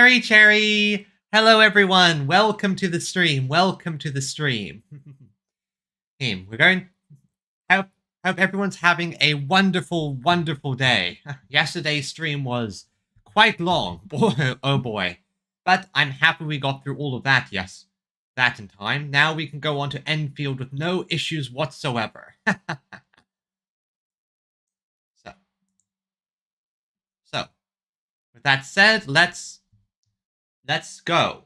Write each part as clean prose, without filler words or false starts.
Cherry Cherry! Hello everyone! Welcome to the stream. Welcome to the stream. We're going... Hope everyone's having a wonderful, wonderful day. Yesterday's stream was quite long. Boy, oh boy. But I'm happy we got through all of that, yes. That in time. Now we can go on to Endfield with no issues whatsoever. So, with that said, let's go.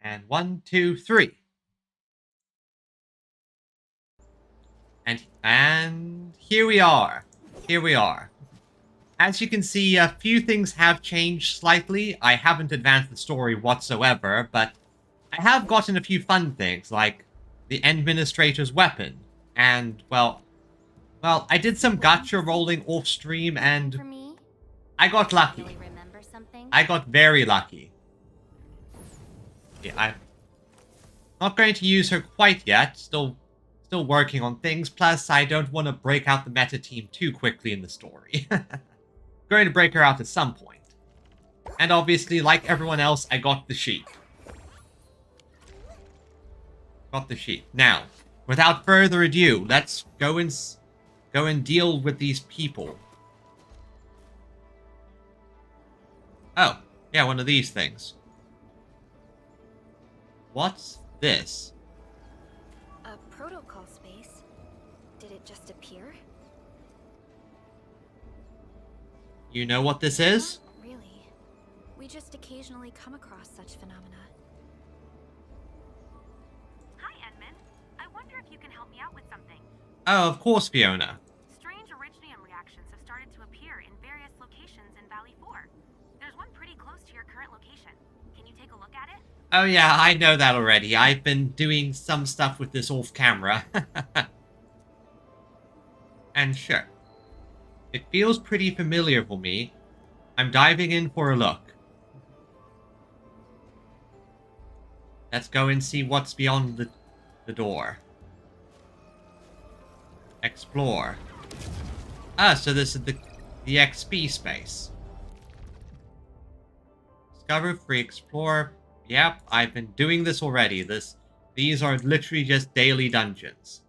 And 1, 2, 3. And here we are. Here we are. As you can see, a few things have changed slightly. I haven't advanced the story whatsoever, but I have gotten a few fun things, like the Administrator's weapon. And, well, I did some gacha rolling off stream, and I got lucky. I got very lucky. Yeah, I'm not going to use her quite yet. Still working on things. Plus, I don't want to break out the meta team too quickly in the story. Going to break her out at some point. And obviously, like everyone else, I got the sheep. Got the sheep. Now, without further ado, let's go and deal with these people. Oh, yeah, one of these things. What's this? A protocol space? Did it just appear? You know what this is? Not really. We just occasionally come across such phenomena. Hi, Edmund. I wonder if you can help me out with something. Oh, of course, Fiona. Strange originium reactions have started to appear in various locations in Valley 4. There's one pretty close to your current location. Can you take a look at it? Oh yeah, I know that already. I've been doing some stuff with this off camera. And sure. It feels pretty familiar for me. I'm diving in for a look. Let's go and see what's beyond the door. Explore. Ah, so this is the XP space. Discover, free, explore. Yep, I've been doing this already. These are literally just daily dungeons.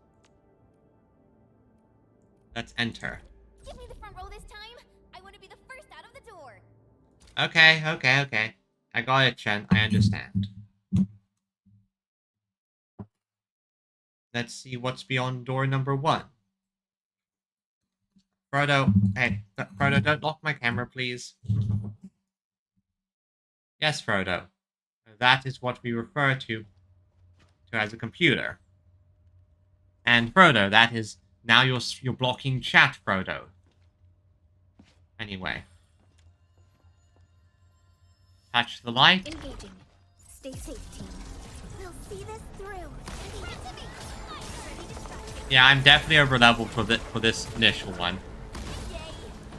Let's enter. Give me the front row this time. I want to be the first out of the door. Okay. I got it, Chen. I understand. Let's see what's beyond door number 1. Frodo, hey, Frodo, don't lock my camera, please. Yes, Frodo. That is what we refer to as a computer. And Frodo, that is... Now you're blocking chat, Frodo. Anyway. Touch the light. Engaging. Stay safe, team. We'll see this through. Yeah, I'm definitely over leveled for this initial one. Yay!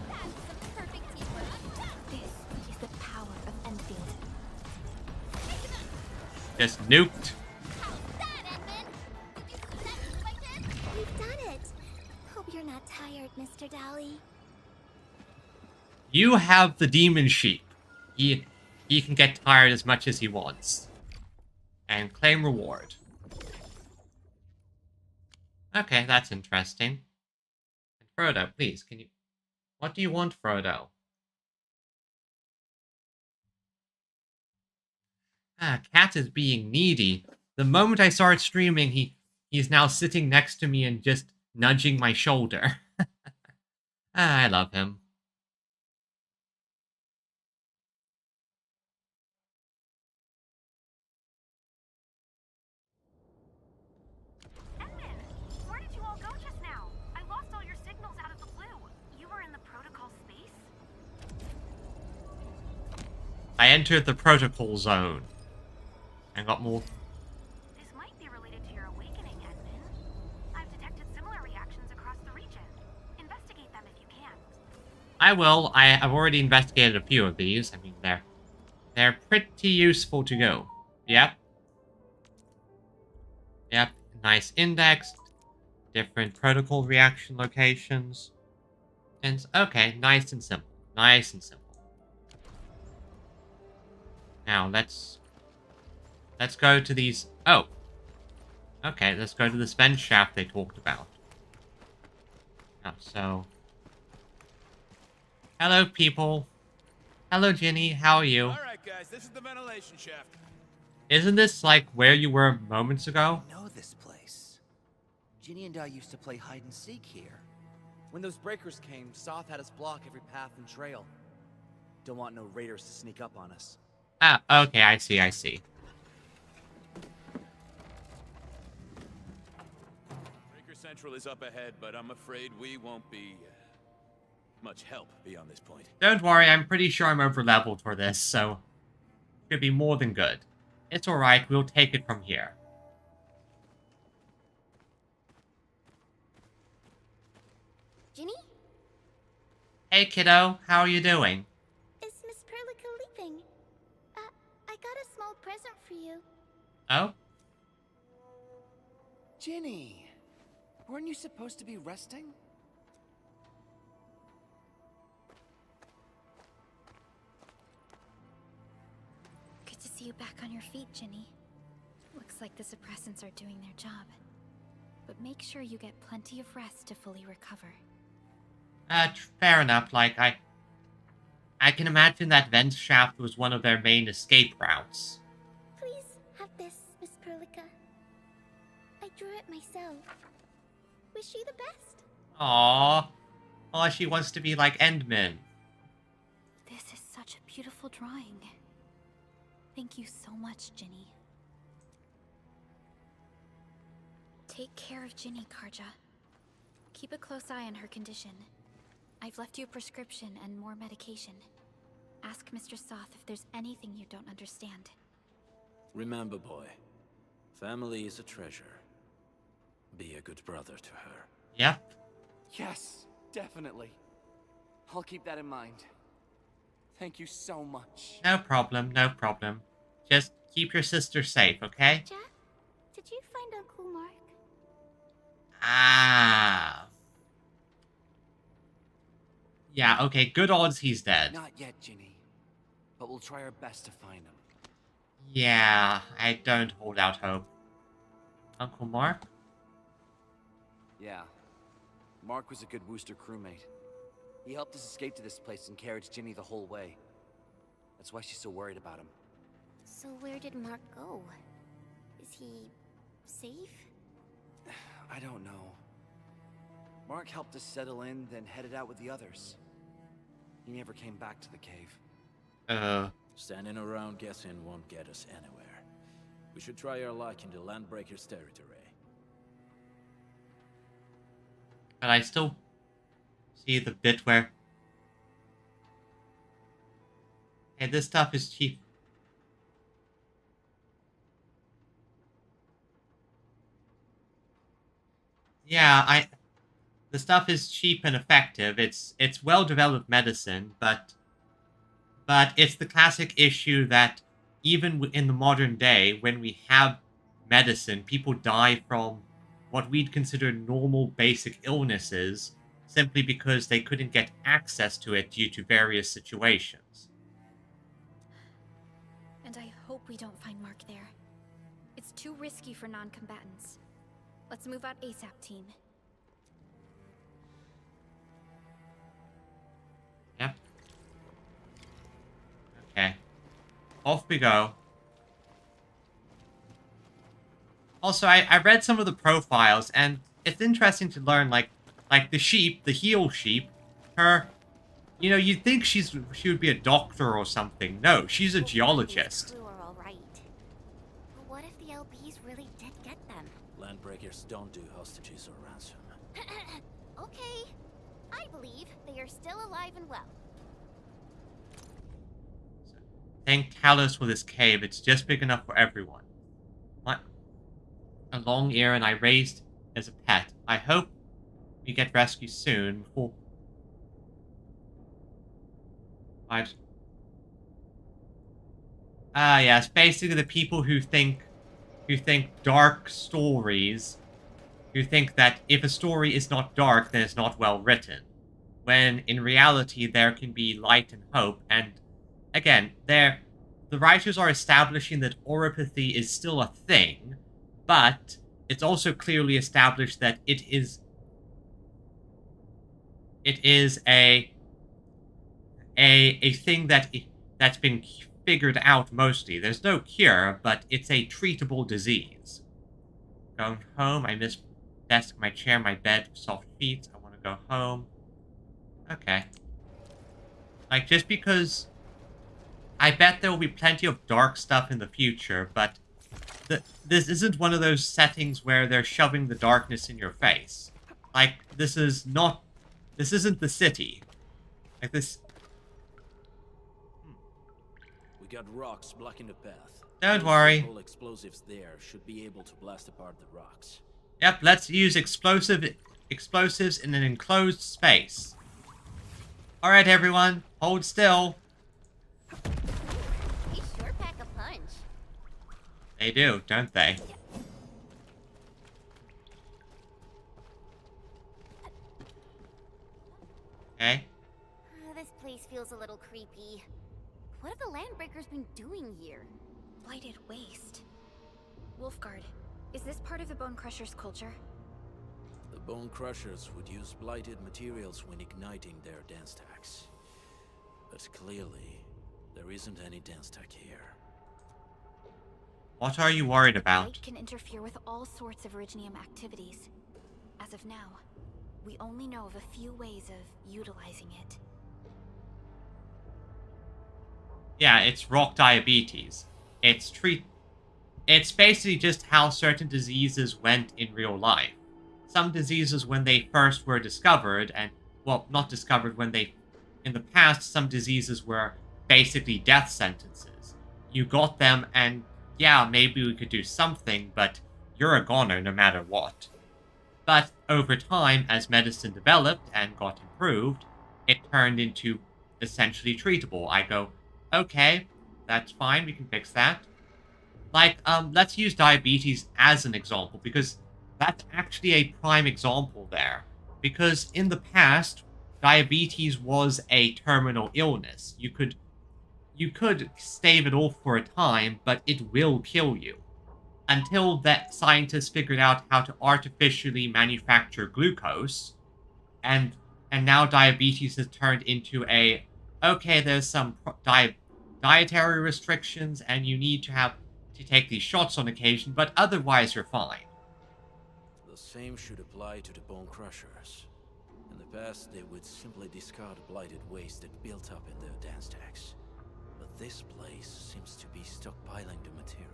That's some perfect teamwork. This is the power of Endfield. Just nuked. How's that, Edmund? Did you see that move I did? We've done it. Hope you're not tired, Mr. Dally. You have the demon sheep. He can get tired as much as he wants. And claim reward. Okay, that's interesting. And Frodo, please, can you... What do you want, Frodo? Ah, Cat is being needy. The moment I start streaming, he's now sitting next to me and just nudging my shoulder. I love him. Edmund, where did you all go just now? I lost all your signals out of the blue. You were in the protocol space? I entered the protocol zone. And got more... This might be related to your awakening, Edmund. I've detected similar reactions across the region. Investigate them if you can. I will. I've already investigated a few of these. I mean, they're pretty useful to go. Yep. Nice index. Different protocol reaction locations. And okay, nice and simple. Now, let's go to these... Oh. Okay, let's go to this vent shaft they talked about. Oh, so... Hello, people. Hello, Ginny. How are you? Alright, guys, this is the ventilation shaft. Isn't this like where you were moments ago? I know this place. Ginny and I used to play hide and seek here. When those breakers came, Soth had us block every path and trail. Don't want no raiders to sneak up on us. Ah, okay, I see. Breaker Central is up ahead, but I'm afraid we won't be much help beyond this point. Don't worry, I'm pretty sure I'm over-leveled for this, so... Should be more than good. It's alright, we'll take it from here. Ginny? Hey, kiddo, how are you doing? Is Miss Perlica leaving? I got a small present for you. Oh? Ginny! Weren't you supposed to be resting? Good to see you back on your feet, Ginny. Looks like the suppressants are doing their job. But make sure you get plenty of rest to fully recover. Fair enough, like, I can imagine that vent shaft was one of their main escape routes. Please have this, Miss Perlica. I drew it myself. Wish you the best. Aww. Oh, she wants to be like Endman. This is such a beautiful drawing. Thank you so much, Ginny. Take care of Ginny, Karja. Keep a close eye on her condition. I've left you a prescription and more medication. Ask Mr. Soth if there's anything you don't understand. Remember, boy, family is a treasure. Be a good brother to her. Yep. Yes, definitely. I'll keep that in mind. Thank you so much. No problem. Just keep your sister safe, okay? Jack, did you find Uncle Mark? Ah. Yeah, okay, good odds he's dead. Not yet, Ginny. But we'll try our best to find him. Yeah, I don't hold out hope. Uncle Mark? Yeah. Mark was a good Wooster crewmate. He helped us escape to this place and carried Ginny the whole way. That's why she's so worried about him. So where did Mark go? Is he safe? I don't know. Mark helped us settle in, then headed out with the others. He never came back to the cave. Standing around guessing won't get us anywhere. We should try our luck in the Landbreakers' territory. But I still see the bit where... Hey, this stuff is cheap. Yeah, the stuff is cheap and effective. It's well-developed medicine, but it's the classic issue that even in the modern day, when we have medicine, people die from what we'd consider normal basic illnesses simply because they couldn't get access to it due to various situations. And I hope we don't find Mark there. It's too risky for non-combatants. Let's move out ASAP, team. Yep. Okay. Off we go. Also, I read some of the profiles, and it's interesting to learn, like the sheep, the heel sheep, her... You know, you'd think she would be a doctor or something. No, she's a geologist. Crew are all right. But what if the LBs really did get them? Landbreakers don't do hostages or ransom. Okay. I believe they are still alive and well. Thank Talos for this cave. It's just big enough for everyone. What? A long ear and I raised as a pet. I hope we get rescued soon before... yes, basically the people who think dark stories, who think that if a story is not dark, then it's not well written. When in reality there can be light and hope, and again, the writers are establishing that oropathy is still a thing, but it's also clearly established that it is a thing that's been figured out mostly. There's no cure, but it's a treatable disease. Going home, I miss desk, my chair, my bed, soft sheets. I want to go home. Okay. Like, just because I bet there will be plenty of dark stuff in the future, but this isn't one of those settings where they're shoving the darkness in your face. Like, this isn't the city. Like, this... We got rocks blocking the path. Don't worry. All explosives there should be able to blast apart the rocks. Yep, let's use explosives in an enclosed space. Alright, everyone, hold still. You sure pack a punch. They do, don't they? Okay. This place feels a little creepy. What have the Landbreakers been doing here? Blighted waste. Wolfguard, is this part of the Bone Crusher's culture? The Bone Crushers would use blighted materials when igniting their dance stacks. But clearly, there isn't any dance stack here. What are you worried about? Blight can interfere with all sorts of Originium activities. As of now, we only know of a few ways of utilizing it. Yeah, it's rock diabetes. It's basically just how certain diseases went in real life. Some diseases, when they first were discovered, and, well, not discovered, when they... In the past, some diseases were basically death sentences. You got them, and, yeah, maybe we could do something, but you're a goner no matter what. But over time, as medicine developed and got improved, it turned into essentially treatable. I go, okay, that's fine, we can fix that. Like, let's use diabetes as an example, because that's actually a prime example there. Because in the past, diabetes was a terminal illness. You could stave it off for a time, but it will kill you. Until that scientists figured out how to artificially manufacture glucose, and now diabetes has turned into a, okay, there's some dietary restrictions, and you need to take these shots on occasion, but otherwise you're fine. The same should apply to the Bone Crushers. In the past, they would simply discard blighted waste that built up in their dance stacks. But this place seems to be stockpiling the material.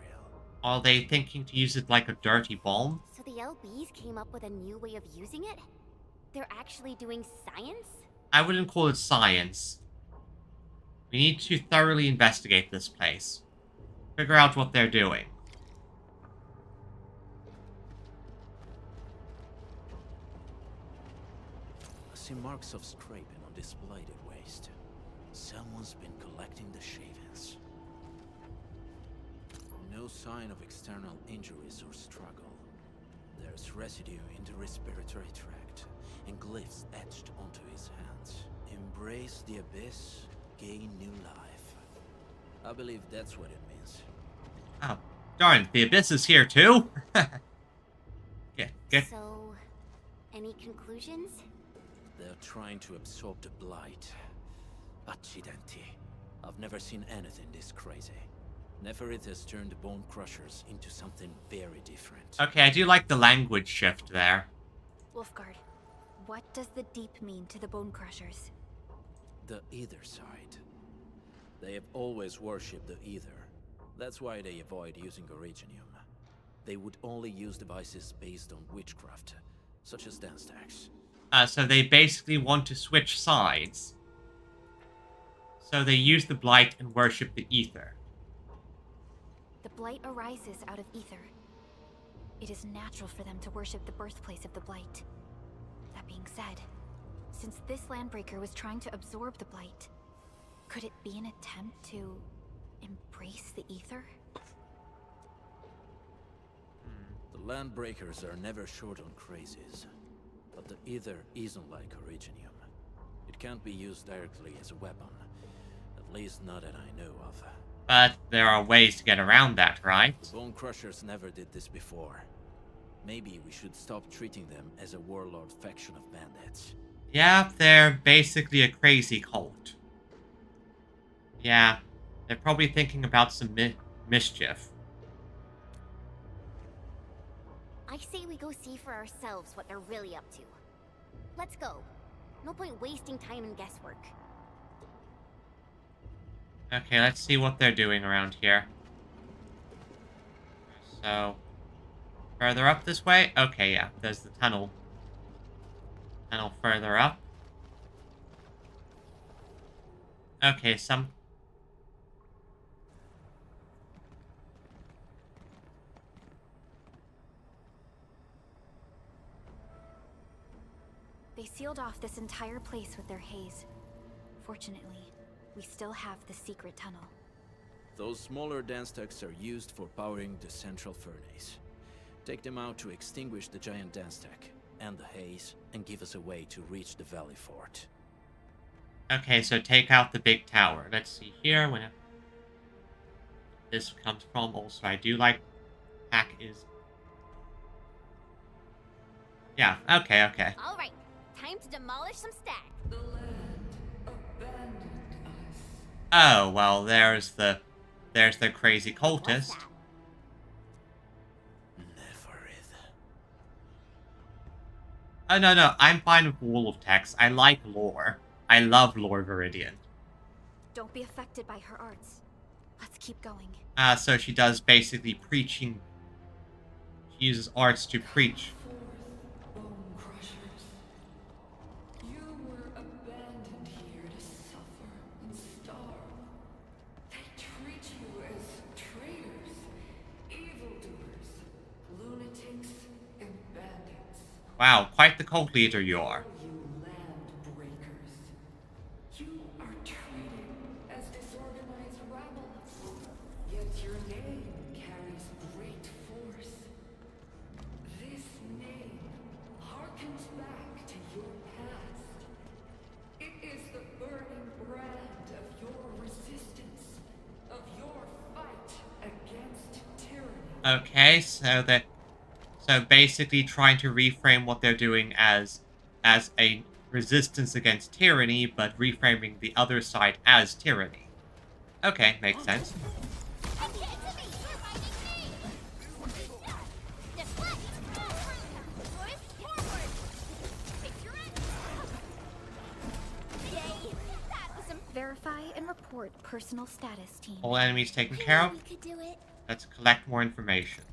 Are they thinking to use it like a dirty bomb? So the LBs came up with a new way of using it? They're actually doing science? I wouldn't call it science. We need to thoroughly investigate this place. Figure out what they're doing. I see marks of scraping on this blighted waste. Someone's been collecting the shavings. No sign of external injuries or struggle. There's residue in the respiratory tract, and glyphs etched onto his hands. Embrace the abyss, gain new life. I believe that's what it means. Oh, darn, the abyss is here too? Get. So, any conclusions? They're trying to absorb the blight. Accidenti. I've never seen anything this crazy. Neferith has turned the Bone Crushers into something very different. Okay, I do like the language shift there. Wolfguard, what does the Deep mean to the Bone Crushers? The Ether side. They have always worshipped the Ether. That's why they avoid using Originium. They would only use devices based on witchcraft, such as dance stacks. So they basically want to switch sides. So they use the Blight and worship the Ether. The Blight arises out of Ether. It is natural for them to worship the birthplace of the Blight. That being said, since this Landbreaker was trying to absorb the Blight, could it be an attempt to embrace the Ether? The Landbreakers are never short on crazes. But the Ether isn't like Originium. It can't be used directly as a weapon. At least not that I know of. But there are ways to get around that, right? The Bone Crushers never did this before. Maybe we should stop treating them as a warlord faction of bandits. Yeah, they're basically a crazy cult. Yeah, they're probably thinking about some mischief. I say we go see for ourselves what they're really up to. Let's go. No point wasting time in guesswork. Okay, let's see what they're doing around here. So, further up this way? Okay, yeah, there's the tunnel. Tunnel further up. Okay, They sealed off this entire place with their haze. Fortunately, we still have the secret tunnel. Those smaller dance stacks are used for powering the central furnace. Take them out to extinguish the giant dance stack and the haze, and give us a way to reach the valley fort. Okay, so take out the big tower. Let's see here when this comes from. Also, I do like hack is. Yeah. Okay. All right, time to demolish some stack. Oh well, there's the crazy cultist. What's that? Oh no, I'm fine with Wall of Text. I like lore. I love lore Viridian. Don't be affected by her arts. Let's keep going. So she does basically preaching. She uses arts to preach. Bone Crushers. You were abandoned here to suffer and starve. They treat you as traitors, evildoers, lunatics, and bandits. Wow, quite the cult leader you are. You land breakers. You are treated as disorganized rabble. Yet your name carries great force. This name harkens back to your past. It is the burning brand of your resistance, of your fight against tyranny. Okay, so basically trying to reframe what they're doing as a resistance against tyranny, but reframing the other side as tyranny. Okay, makes sense. Give it to me! You're fighting me! Deflect! Forward! Picture it! Yay! That was Verify and report personal status, team. All enemies taken care of. We could do it. Let's collect more information.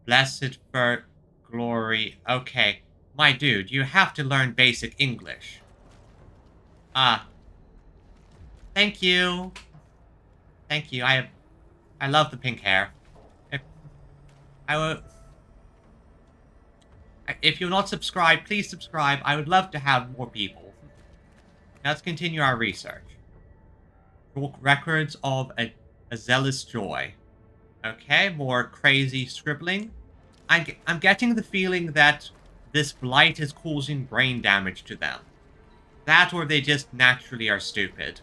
Blessed for glory. Okay, my dude, you have to learn basic English. Thank you. Thank you. I love the pink hair. If you're not subscribed, please subscribe. I would love to have more people. Let's continue our research. Records of a zealous joy. Okay, more crazy scribbling. I'm getting the feeling that this blight is causing brain damage to them. That or they just naturally are stupid.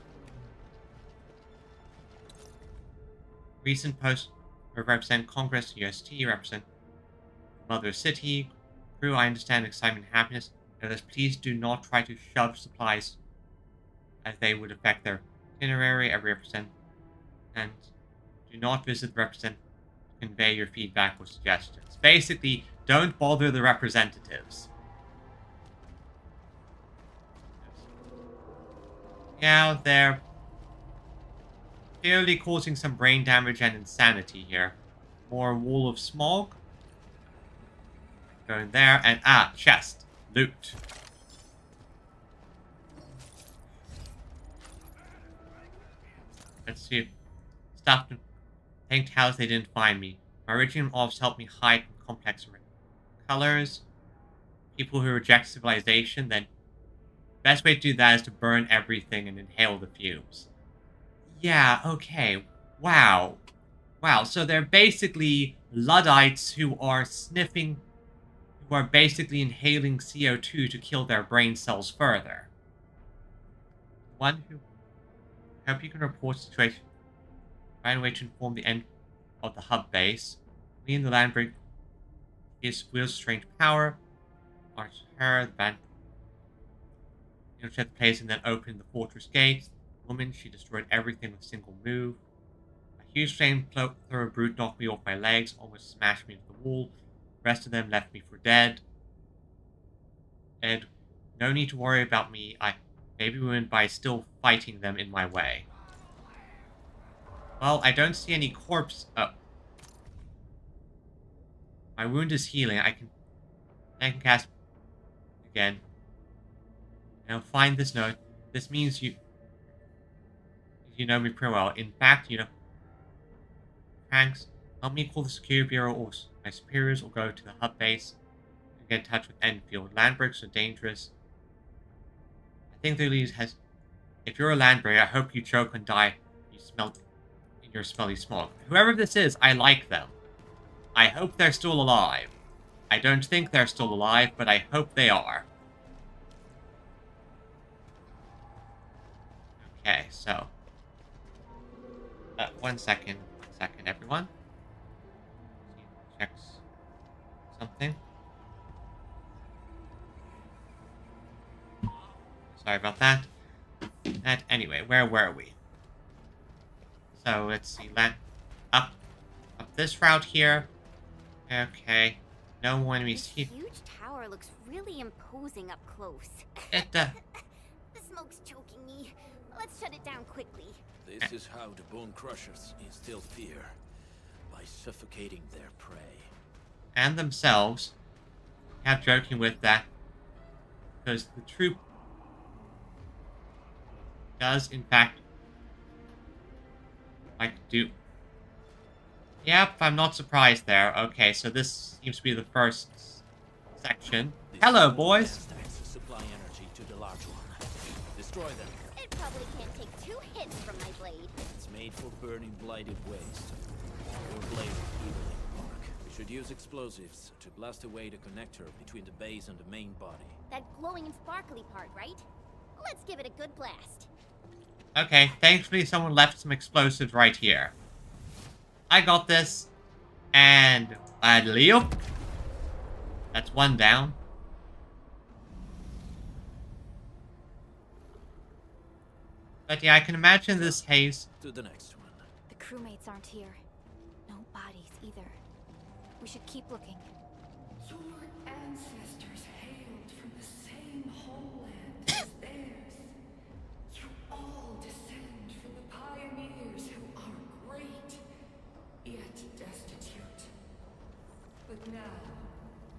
Recent post represent Congress, UST, represent Mother City. Crew, I understand excitement and happiness. Notice, please do not try to shove supplies as they would affect their itinerary. Every represent and do not visit the represent to convey your feedback or suggestions. Basically, don't bother the representatives. Yeah, they're clearly causing some brain damage and insanity here. More wall of smog. Going there, and chest. Loot. Let's see. Stuffed and thanked house they didn't find me. My original orbs helped me hide from complex colors. People who reject civilization, then best way to do that is to burn everything and inhale the fumes. Yeah, okay. Wow. Wow, so they're basically Luddites who are sniffing, who are basically inhaling CO2 to kill their brain cells further. One who... Hope you can report the situation. Find a way to inform the end of the hub base. We in the land break is wields strange power. March her, the band. Check the place and then open the fortress gates. Woman, she destroyed everything with a single move. A huge flamethrower brute knocked me off my legs, almost smashed me into the wall. The rest of them left me for dead. Ed, no need to worry about me. I maybe win by still fighting them in my way. Well, I don't see any corpse. Oh. My wound is healing. I can cast again. Now find this note. This means you know me pretty well. In fact, you know. Thanks. Help me call the security bureau or my superiors, or go to the hub base and get in touch with Endfield. Landbreakers are dangerous. I think the lead has. If you're a landbreaker, I hope you choke and die. You smell in your smelly smoke. Whoever this is, I like them. I hope they're still alive. I don't think they're still alive, but I hope they are. Okay, so. One second, everyone. Checks something. Sorry about that. Anyway, where were we? So let's see. Up this route here. Okay. No enemies here. This huge tower looks really imposing up close. It The smoke's choking me. Let's shut it down quickly. This is how the Bone Crushers instill fear, by suffocating their prey. And themselves. Have joking with that. Because the troop does, in fact, like do. Yep, I'm not surprised there. Okay, so this seems to be the first section. Hello, boys! Supply energy to the large one. Destroy them. It probably can't take 2 hits from my blade. It's made for burning blighted waste. Your blade will evenly arc. We should use explosives to blast away the connector between the base and the main body. That glowing and sparkly part, right? Let's give it a good blast. Okay, thankfully someone left some explosives right here. I got this. And Leo. That's one down. But yeah, I can imagine this haze. To the next one. The crewmates aren't here. No bodies either. We should keep looking. Your ancestors hailed from the same homeland as theirs. You all descend from the pioneers who are great, yet destitute. But now,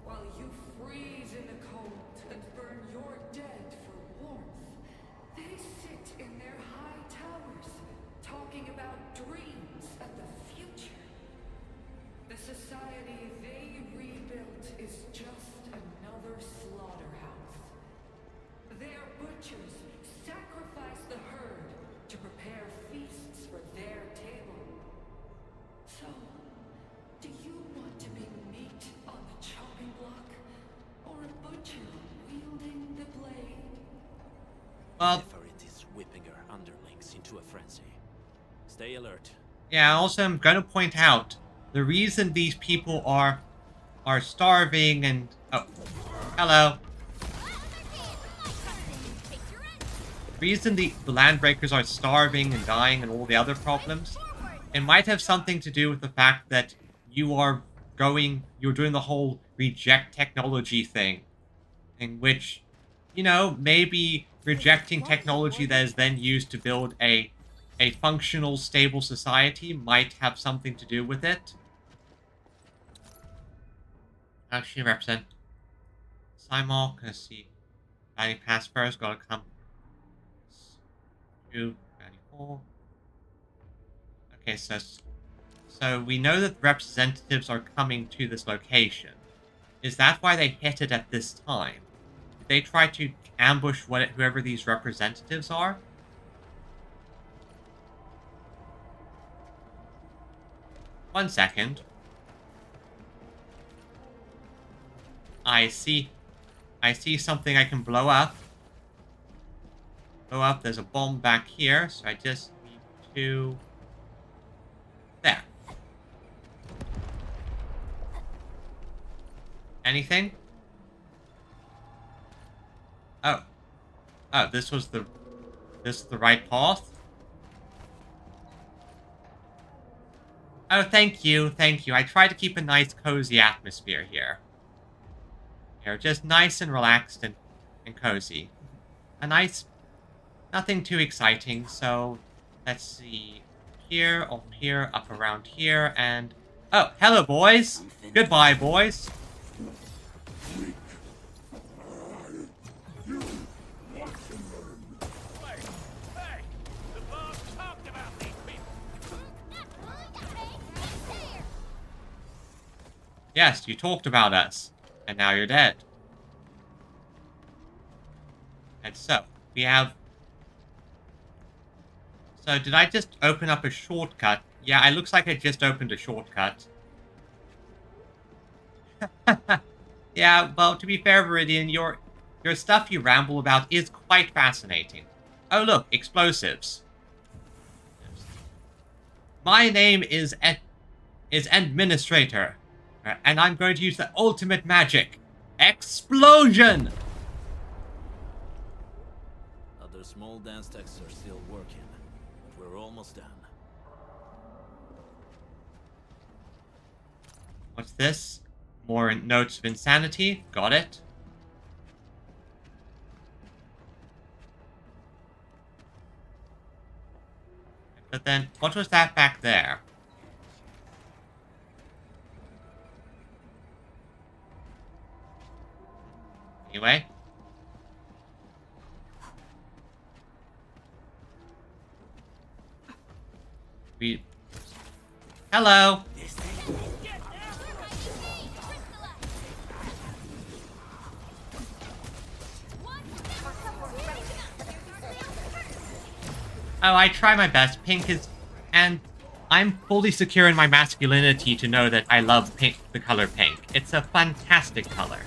while you freeze in the cold and burn your dead for warmth, they sit in their high towers, talking about dreams and the future. The society they rebuilt is just another slaughterhouse. Their butchers sacrifice the herd to prepare feasts for their table. So, do you want to be meat on the chopping block, or a butcher wielding the blade? Well, Neferit is whipping her underlings into a frenzy. Stay alert. yeah, also I'm going to point out the reason these people are starving and... Oh, hello. The reason the Landbreakers are starving and dying and all the other problems, it might have something to do with the fact that you're doing the whole reject technology thing. In which, you know, maybe rejecting technology that is then used to build a functional, stable society might have something to do with it. Actually represent Simon, let's see. Batting pass first, gotta come. 294. Okay, so we know that representatives are coming to this location. Is that why they hit it at this time? Did they try to ambush whoever these representatives are? One second. I see something I can blow up. There's a bomb back here, so I just need to Anything? Oh. Oh, this is the right path? Oh, thank you, thank you. I try to keep a nice, cozy atmosphere here. Here, just nice and relaxed and cozy. A nice... Nothing too exciting, so... Let's see... Here, up here, up around here, and... Oh, hello, boys! Goodbye, boys! Yes, you talked about us, and now you're dead. And so, we have... So, did I just open up a shortcut? Yeah, it looks like I just opened a shortcut. Yeah, well, to be fair, Viridian, your stuff you ramble about is quite fascinating. Oh, look, explosives. My name is Administrator. And I'm going to use the ultimate magic. Explosion! Other small dance techs are still working, but we're almost done. What's this? More notes of insanity. Got it. But then, what was that back there? Anyway. Hello! Oh, I try my best. Pink is... And I'm fully secure in my masculinity to know that I love pink, the color pink. It's a fantastic color.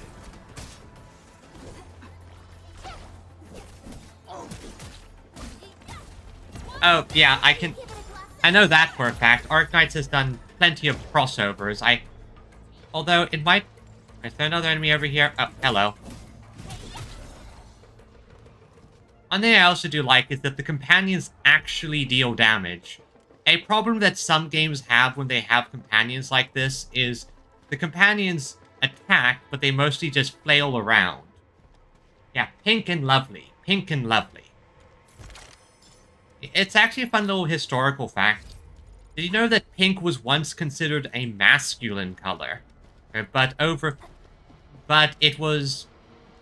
Oh, yeah, I know that for a fact. Arknights has done plenty of crossovers. Although, it might... Is there another enemy over here? Oh, hello. One thing I also do like is that the companions actually deal damage. A problem that some games have when they have companions like this is the companions attack, but they mostly just flail around. Yeah, pink and lovely. Pink and lovely. It's actually a fun little historical fact. Did you know that pink was once considered a masculine color? But it was...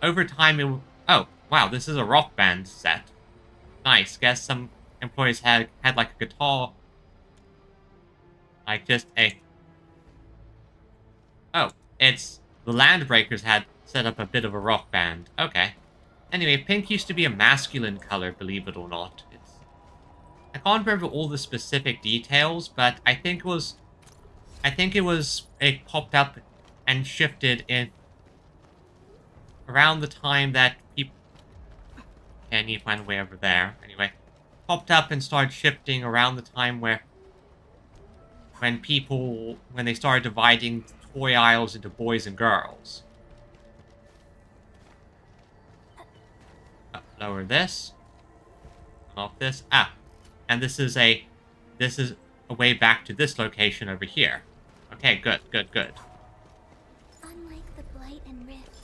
Over time, oh, wow, this is a rock band set. Nice. Guess some employees had like a guitar. Like just a... Oh, it's... The Landbreakers had set up a bit of a rock band. Okay. Anyway, pink used to be a masculine color, believe it or not. I can't remember all the specific details, but I think it popped up and shifted in around the time that people... Okay, I need to find a way over there. Anyway, popped up and started shifting around the time when they started dividing toy aisles into boys and girls. Lower this. Off this. Ah. And this is a way back to this location over here. Okay, good. Unlike the Blight and Rifts,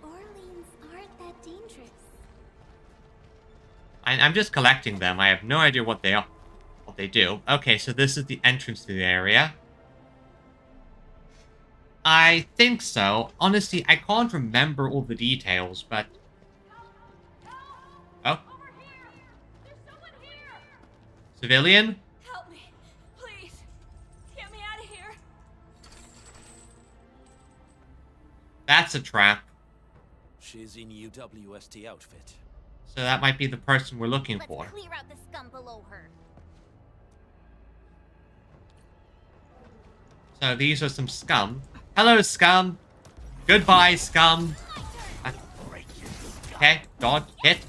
Orleans aren't that dangerous. I'm just collecting them. I have no idea what they are, what they do. Okay, so this is the entrance to the area. I think so. Honestly, I can't remember all the details, but... Oh. Civilian? Help me, please. Get me out of here. That's a trap. She's in UWST outfit. So that might be the person we're looking Let's for. clear out the scum below her. So these are some scum. Hello, scum. Goodbye, scum. Okay, dodge, hit.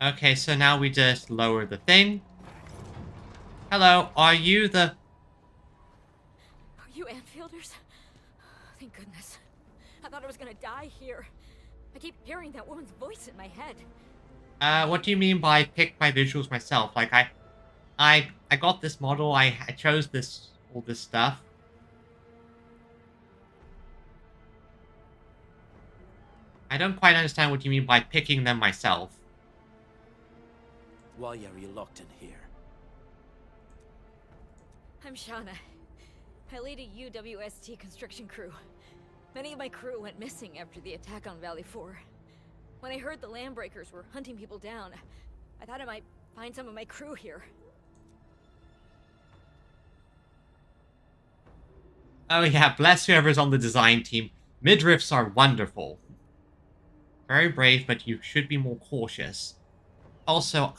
Okay, so now we just lower the thing. Hello, are you the... Are you Enfielders? Thank goodness. I thought I was gonna die here. I keep hearing that woman's voice in my head. What do you mean by pick my visuals myself? Like, I got this model, I chose all this stuff. I don't quite understand what you mean by picking them myself. Why are you locked in here? I'm Shauna. I lead a UWST construction crew. Many of my crew went missing after the attack on Valley 4. When I heard the Landbreakers were hunting people down, I thought I might find some of my crew here. Oh yeah, bless whoever's on the design team. Midriffs are wonderful. Very brave, but you should be more cautious. Also,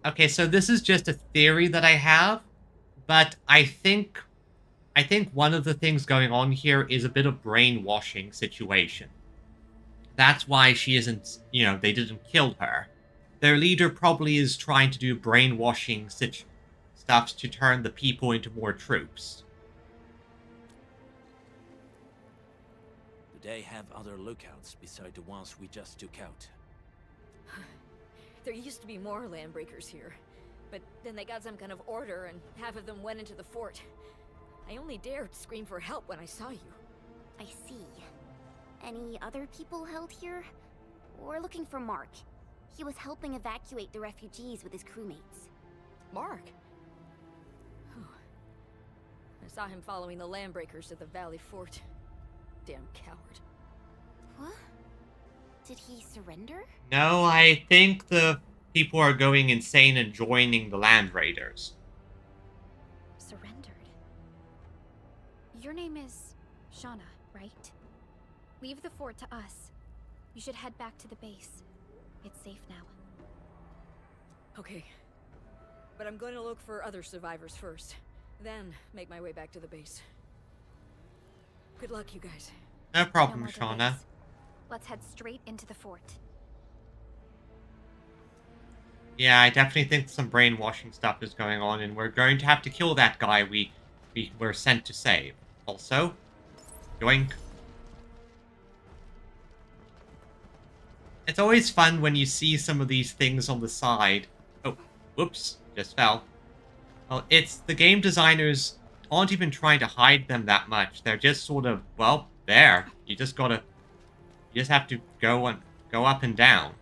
okay, so this is just a theory that I have, but I think one of the things going on here is a bit of brainwashing situation. That's why she isn't, they didn't kill her. Their leader probably is trying to do brainwashing stuff to turn the people into more troops. Do they have other lookouts beside the ones we just took out? There used to be more Landbreakers here, but then they got some kind of order and half of them went into the fort. I only dared scream for help when I saw you. I see. Any other people held here? We're looking for Mark. He was helping evacuate the refugees with his crewmates. Mark? Oh. I saw him following the Landbreakers to the Valley Fort. Damn coward. What? Did he surrender? No, I think the people are going insane and joining the Land Raiders. Surrendered. Your name is Shauna, right? Leave the fort to us. You should head back to the base. It's safe now. Okay. But I'm going to look for other survivors first. Then make my way back to the base. Good luck, you guys. No problem, more Shauna. delays. Let's head straight into the fort. Yeah, I definitely think some brainwashing stuff is going on, and we're going to have to kill that guy we were sent to save. Also, yoink. It's always fun when you see some of these things on the side. Oh, whoops, just fell. Well, it's the game designers aren't even trying to hide them that much. They're just sort of, well, there. You just have to go up and down.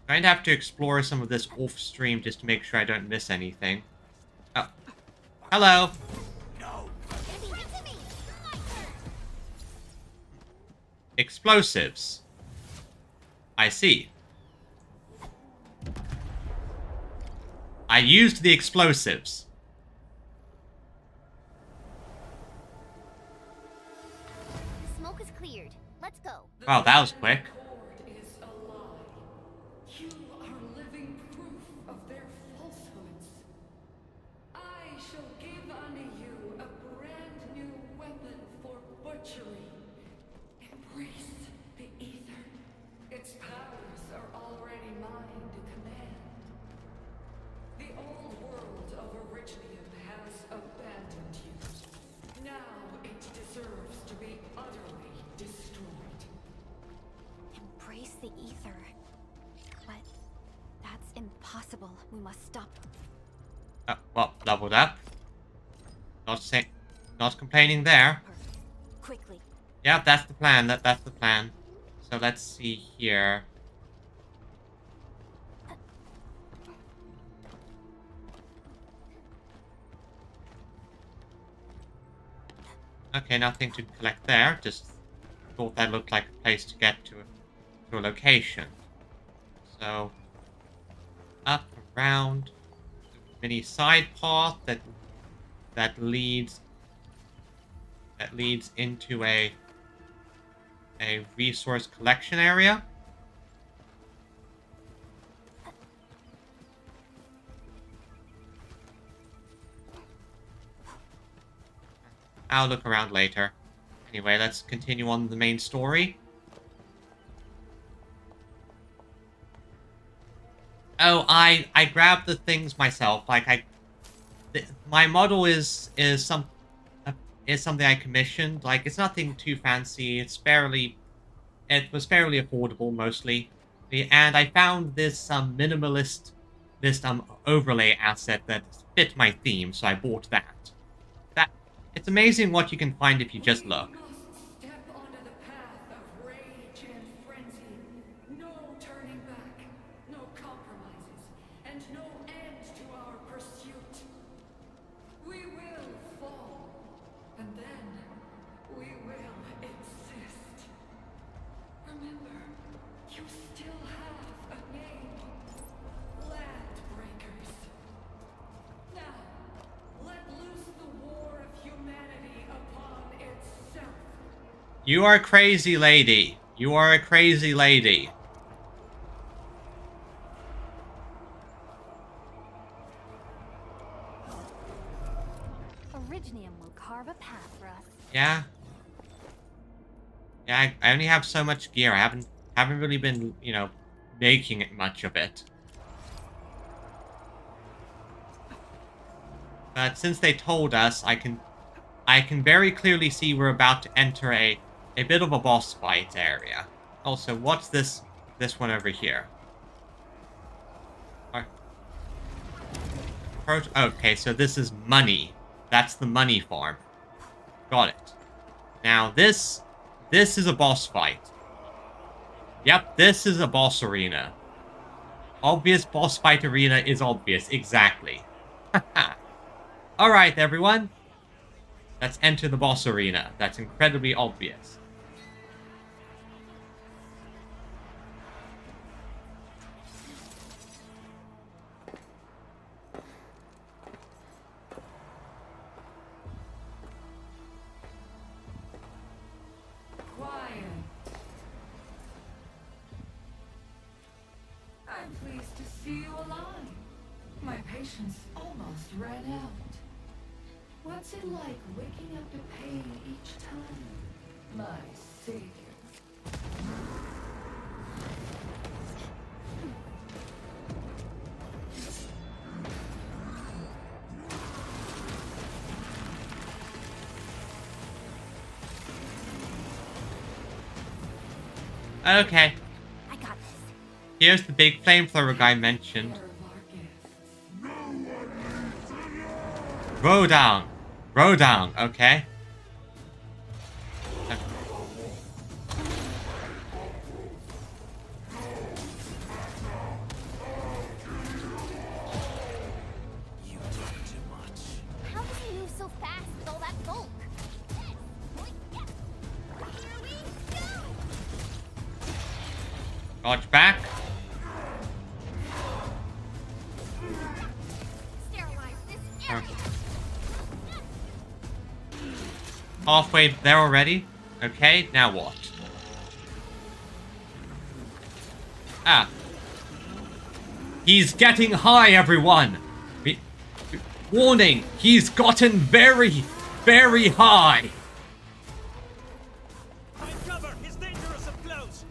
Going to have to explore some of this off stream just to make sure I don't miss anything. Oh, hello. No. Explosives. I see. I used the explosives. The smoke is cleared. Let's go. Wow, that was quick. Lord is alive. You are living proof of their falsehoods. I shall give unto you a brand new weapon for butchery. Embrace the ether. Its powers are already mine to command. The old world of Arichnium has abandoned you. Now it deserves to be utterly destroyed. Embrace the ether. But that's impossible. We must stop. Well, leveled up. Not complaining there. Perfect. Quickly. Yeah, that's the plan. That's the plan. So let's see here. Okay, nothing to collect there. Just thought that looked like a place to get to a location. So up, around, mini side path that leads into a resource collection area. I'll look around later. Anyway, let's continue on the main story. Oh, I grabbed the things myself. Like my model is something I commissioned. Like, it's nothing too fancy. It was fairly affordable mostly, and I found this minimalist overlay asset that fit my theme, so I bought that. It's amazing what you can find if you just look. We must step onto the path of rage and frenzy. No turning back, no compromises, and no end to our pursuit. We will fall, and then we will exist. Remember, you still have a name. Landbreakers. Now, let loose the war of humanity upon itself. You are a crazy lady. You are a crazy lady. Originium will carve a path for us. Yeah. Yeah, I only have so much gear. I haven't really been, making it much of it. But since they told us, I can very clearly see we're about to enter a bit of a boss fight area. Also, what's this one over here? Okay, so this is money. That's the money farm. Got it. Now this is a boss fight. Yep, this is a boss arena. Obvious boss fight arena is obvious, exactly. Alright, everyone. Let's enter the boss arena. That's incredibly obvious. Quiet. I'm pleased to see you alive. My patience almost ran out. What's it like waking up to pain each time, my savior? Okay. I got this. Here's the big flamethrower guy mentioned. Row down. Row down, okay. You talk too much. How does he move so fast with all that bulk? Here we go! Dodge back. Sterilize this area. Halfway there already. Okay, now what? Ah. He's getting high, everyone! Warning! He's gotten very, very high! Find cover! He's dangerous up close!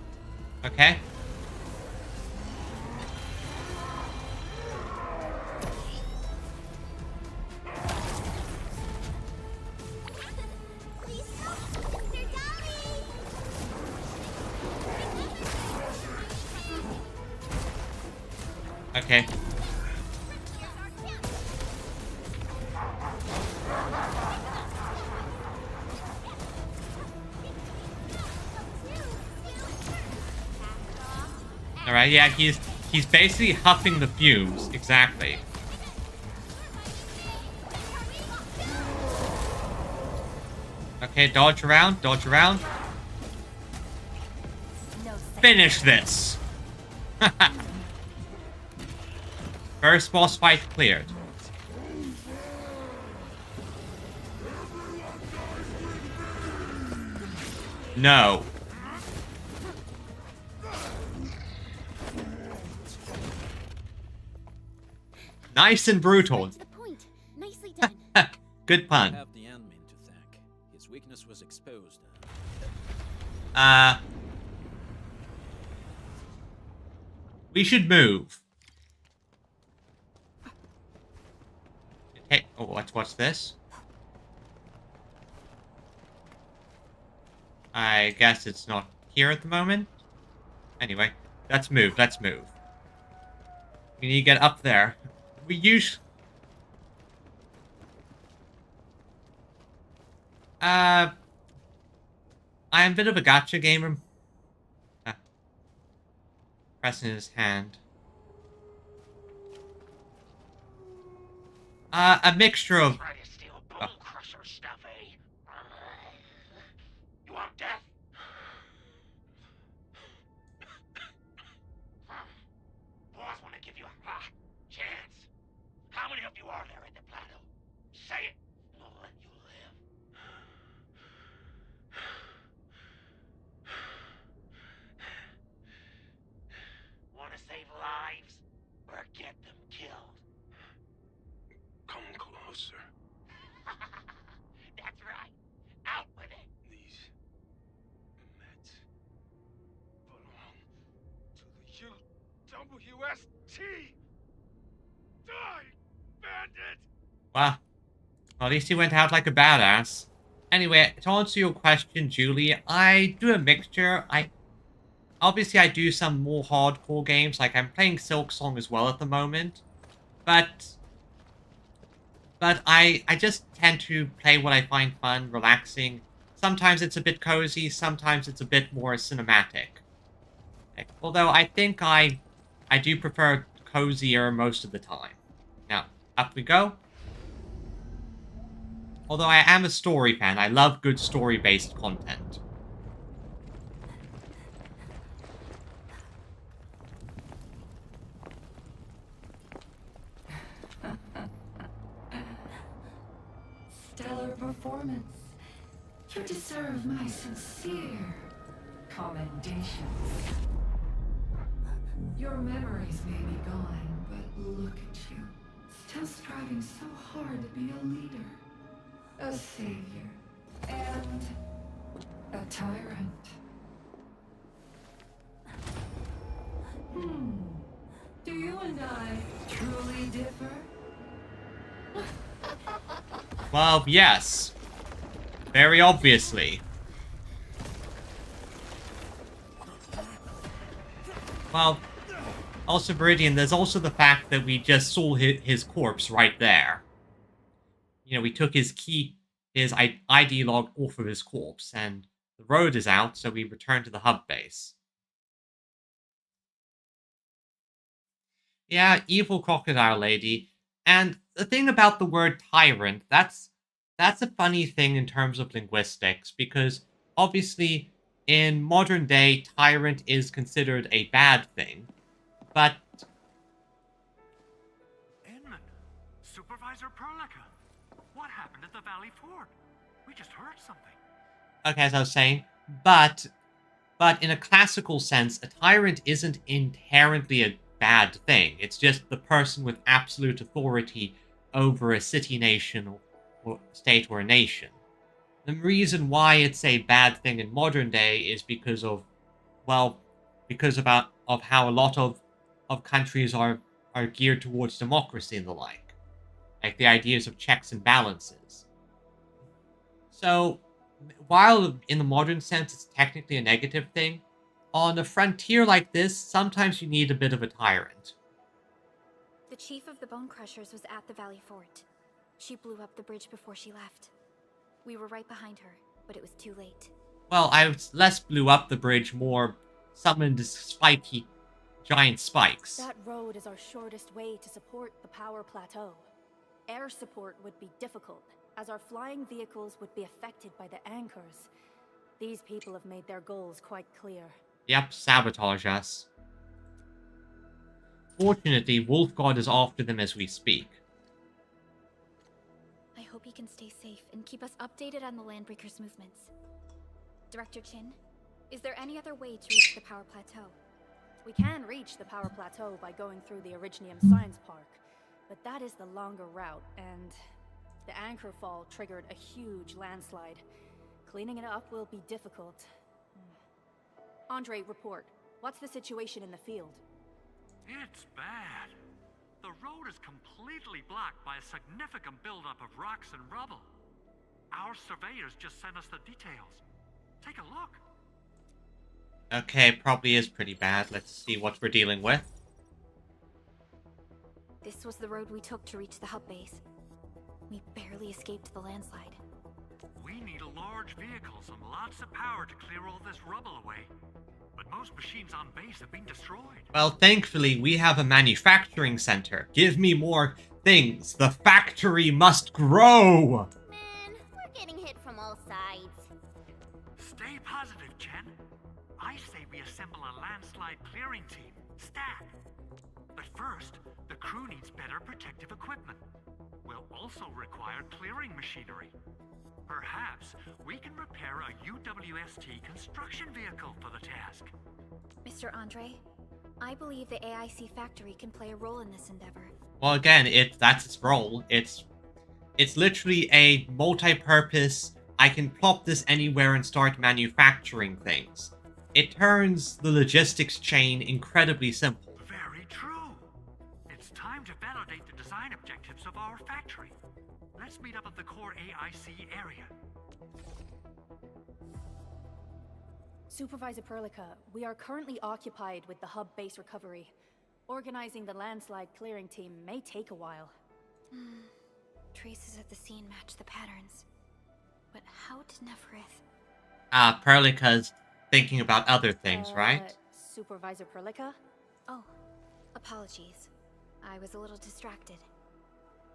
Okay. Please stop! They're dying! Okay. Here's our chance! Alright, yeah, he's basically huffing the fumes. Exactly. Okay, dodge around, dodge around. Finish this! First boss fight cleared. No. Nice and brutal. Right to the point. Nicely done. Good pun. Have the admin to thank. His weakness was exposed. We should move. Oh, let's watch this. I guess it's not here at the moment. Anyway, let's move. Let's move. We need to get up there. We usually... I'm a bit of a gacha gamer. Pressing his hand. A mixture of... Try to steal Bone Crusher stuff, eh? You want death? Boss want to give you a chance. How many of you are there in the plateau? Say it, and I'll let you live. Want to save lives, or get them killed? Come closer. That's right. Out with it. These meds belong to the UWST. Die, bandit! Wow. Well, at least he went out like a badass. Anyway, to answer your question, Julie, I do a mixture. Obviously, I do some more hardcore games, like I'm playing Silksong as well at the moment. But I just tend to play what I find fun, relaxing. Sometimes it's a bit cozy, sometimes it's a bit more cinematic. Although I think I do prefer cozier most of the time. Now, up we go. Although I am a story fan, I love good story-based content. Stellar performance. You deserve my sincere commendations. Your memories may be gone, but look at you. Still striving so hard to be a leader, a savior, and a tyrant. Do you and I truly differ? Well, yes. Very obviously. Well, also, Viridian, there's also the fact that we just saw his corpse right there. You know, we took his ID log off of his corpse, and the road is out, so we return to the hub base. Yeah, evil crocodile lady. And the thing about the word tyrant, that's a funny thing in terms of linguistics, because obviously in modern day, tyrant is considered a bad thing, but... Edmund, Supervisor Perlica, what happened at the Valley Fort? We just heard something. Okay, as I was saying, but in a classical sense, a tyrant isn't inherently a bad thing. It's just the person with absolute authority over a city, nation, or state, or a nation. The reason why it's a bad thing in modern day is because of, well, of how a lot of countries are geared towards democracy and the like the ideas of checks and balances. So, while in the modern sense it's technically a negative thing, on a frontier like this, sometimes you need a bit of a tyrant. The chief of the Bone Crushers was at the Valley Fort. She blew up the bridge before she left. We were right behind her, but it was too late. Well, I less blew up the bridge, more summoned spiky giant spikes. That road is our shortest way to support the power plateau. Air support would be difficult, as our flying vehicles would be affected by the anchors. These people have made their goals quite clear. Yep, sabotage us. Fortunately, Wolfgod is after them as we speak. I hope he can stay safe and keep us updated on the Landbreakers' movements. Director Chin, is there any other way to reach the power plateau? We can reach the power plateau by going through the Originium Science Park, but that is the longer route, and the anchor fall triggered a huge landslide. Cleaning it up will be difficult. Andre, report. What's the situation in the field? It's bad. The road is completely blocked by a significant buildup of rocks and rubble. Our surveyors just sent us the details. Take a look. Okay, probably is pretty bad. Let's see what we're dealing with. This was the road we took to reach the hub base. We barely escaped the landslide. We need large vehicles and lots of power to clear all this rubble away. But most machines on base have been destroyed. Well, thankfully, we have a manufacturing center. Give me more things. The factory must grow! Man, we're getting hit from all sides. Stay positive, Chen. I say we assemble a landslide clearing team, stat. But first, the crew needs better protective equipment. We'll also require clearing machinery. Perhaps we can repair a UWST construction vehicle for the task. Mr. Andre, I believe the AIC factory can play a role in this endeavor. Well, again, that's its role. It's literally a multi-purpose, I can plop this anywhere and start manufacturing things. It turns the logistics chain incredibly simple. Very true. It's time to validate the design objectives of our factory. Let's meet up at the core AIC area. Supervisor Perlica, we are currently occupied with the hub base recovery. Organizing the landslide clearing team may take a while. Traces at the scene match the patterns. But how did Neferith... Perlica's thinking about other things, right? Supervisor Perlica? Oh, apologies. I was a little distracted.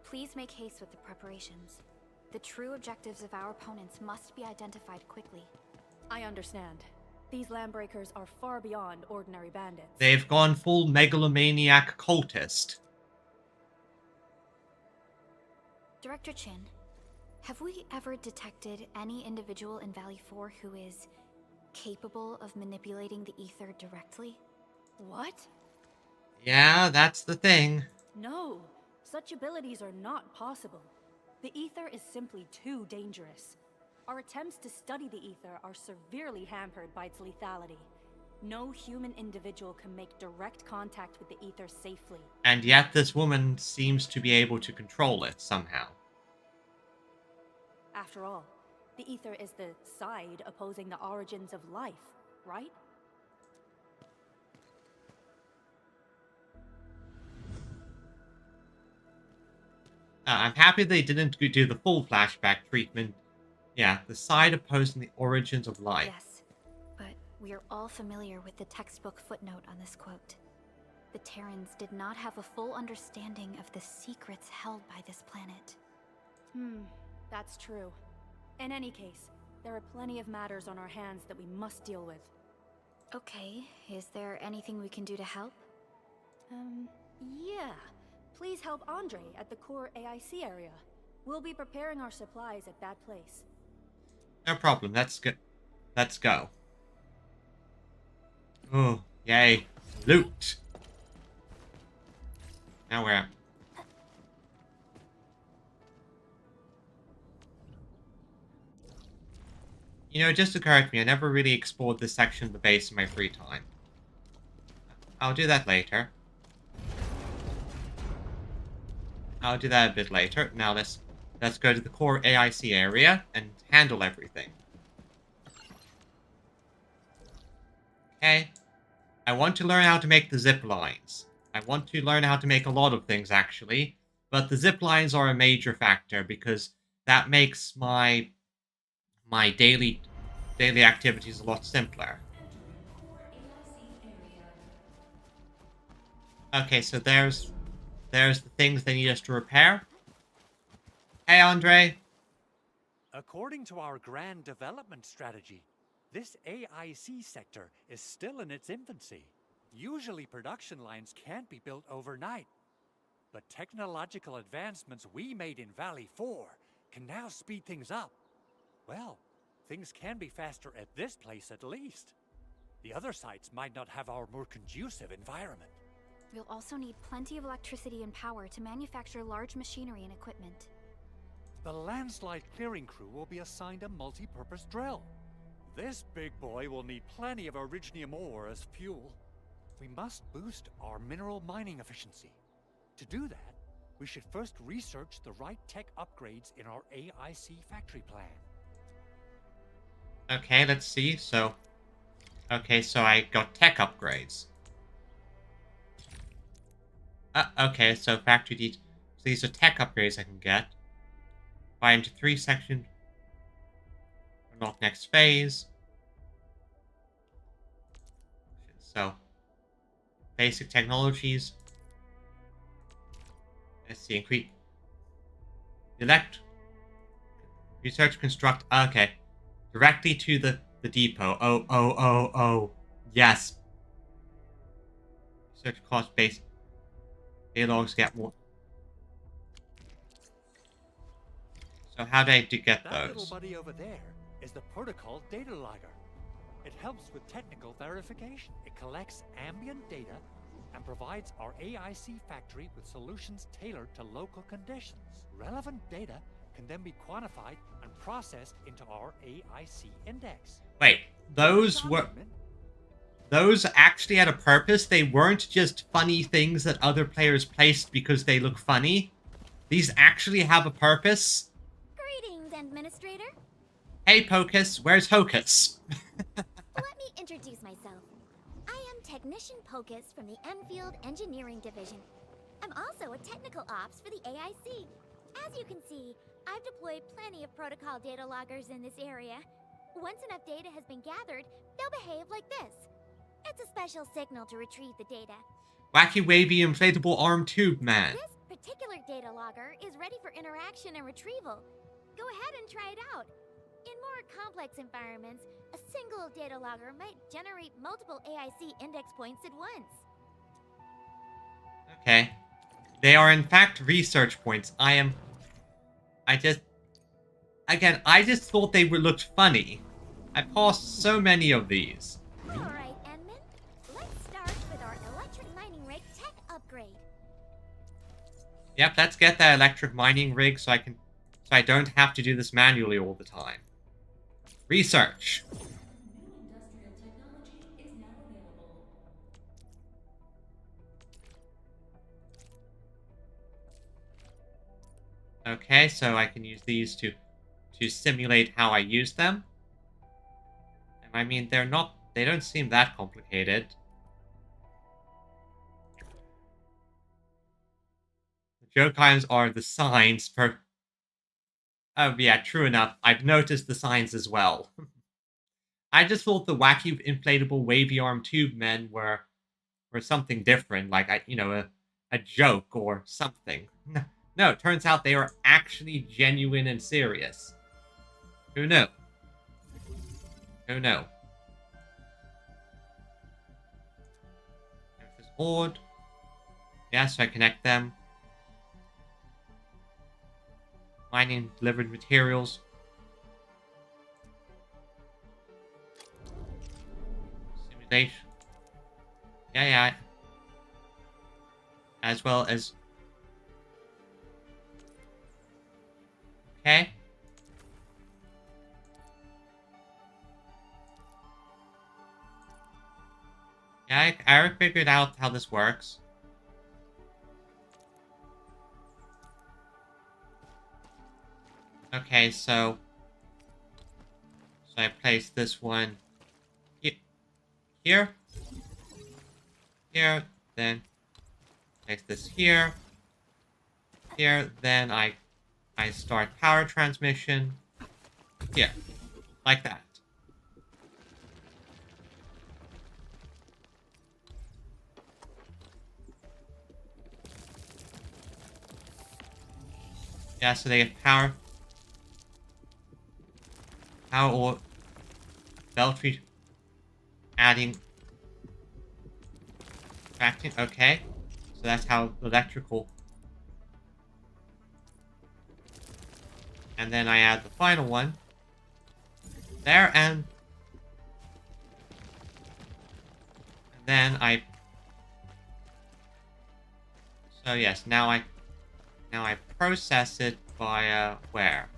Please make haste with the preparations. The true objectives of our opponents must be identified quickly. I understand. These landbreakers are far beyond ordinary bandits. They've gone full megalomaniac cultist. Director Chin, have we ever detected any individual in Valley 4 who is capable of manipulating the ether directly? What? Yeah, that's the thing. No, such abilities are not possible. The ether is simply too dangerous. Our attempts to study the ether are severely hampered by its lethality. No human individual can make direct contact with the ether safely. And yet this woman seems to be able to control it somehow. After all, the ether is the side opposing the origins of life, right? I'm happy they didn't do the full flashback treatment. Yeah, the side opposing the origins of life. Yes, but we are all familiar with the textbook footnote on this quote. The Terrans did not have a full understanding of the secrets held by this planet. That's true. In any case, there are plenty of matters on our hands that we must deal with. Okay, is there anything we can do to help? Yeah. Please help Andre at the core AIC area. We'll be preparing our supplies at that place. No problem, let's go. Oh, yay. Loot! Now we're... You know, it just occurred to me, I never really explored this section of the base in my free time. I'll do that later. I'll do that a bit later. Now let's go to the core AIC area and handle everything. Okay. I want to learn how to make the zip lines. I want to learn how to make a lot of things, actually. But the zip lines are a major factor because that makes my daily activities a lot simpler. Okay, so there's the things they need us to repair. Hey, Andre. According to our grand development strategy, this AIC sector is still in its infancy. Usually production lines can't be built overnight. But technological advancements we made in Valley 4 can now speed things up. Well, things can be faster at this place at least. The other sites might not have our more conducive environment. We'll also need plenty of electricity and power to manufacture large machinery and equipment. The landslide clearing crew will be assigned a multi-purpose drill. This big boy will need plenty of originium ore as fuel. We must boost our mineral mining efficiency. To do that, we should first research the right tech upgrades in our AIC factory plan. Okay, let's see. So, okay, so I got tech upgrades. Okay, so factory details. So these are tech upgrades I can get. Buy into 3 sections. Unlock next phase. So, basic technologies. Let's see, increase. Research, construct. Okay. Directly to the depot. Oh. Yes. Research cost base. Data logs get more. So how do I get That those? little buddy over there is the protocol data logger. It helps with technical verification. It collects ambient data and provides our AIC factory with solutions tailored to local conditions. Relevant data can then be quantified and processed into our AIC index. Wait, those actually had a purpose? They weren't just funny things that other players placed because they look funny? These actually have a purpose? Greetings, Administrator. Hey, Pocus, where's Hocus? Let me introduce myself. I am Technician Pocus from the Endfield Engineering Division. I'm also a technical ops for the AIC. As you can see, I've deployed plenty of protocol data loggers in this area. Once enough data has been gathered, they'll behave like this. It's a special signal to retrieve the data. Wacky wavy inflatable arm tube man. This particular data logger is ready for interaction and retrieval. Go ahead and try it out. In more complex environments, a single data logger might generate multiple AIC index points at once. Okay. They are in fact research points. I just thought they looked funny. I passed so many of these. Alright, Edmund. Let's start with our electric mining rig tech upgrade. Yep, let's get that electric mining rig so I don't have to do this manually all the time. Research. Industrial technology is now available. Okay, so I can use these to simulate how I use them. And I mean, they don't seem that complicated. The joke items are the signs per... Oh yeah, true enough. I've noticed the signs as well. I just thought the wacky inflatable wavy arm tube men were something different, like a joke or something. No, it turns out they are actually genuine and serious. Who knew? Who knew? There's this board. Yeah, so I connect them. Mining delivered materials. Simulation. Yeah. As well as... Okay. Yeah, I figured out how this works. Okay, so I place this one here, then place this here, then I start power transmission here, like that. Yeah, so they have power or beltry adding tracking. Okay, so that's how electrical. And then I add the final one there, and then so yes, now I process it via where?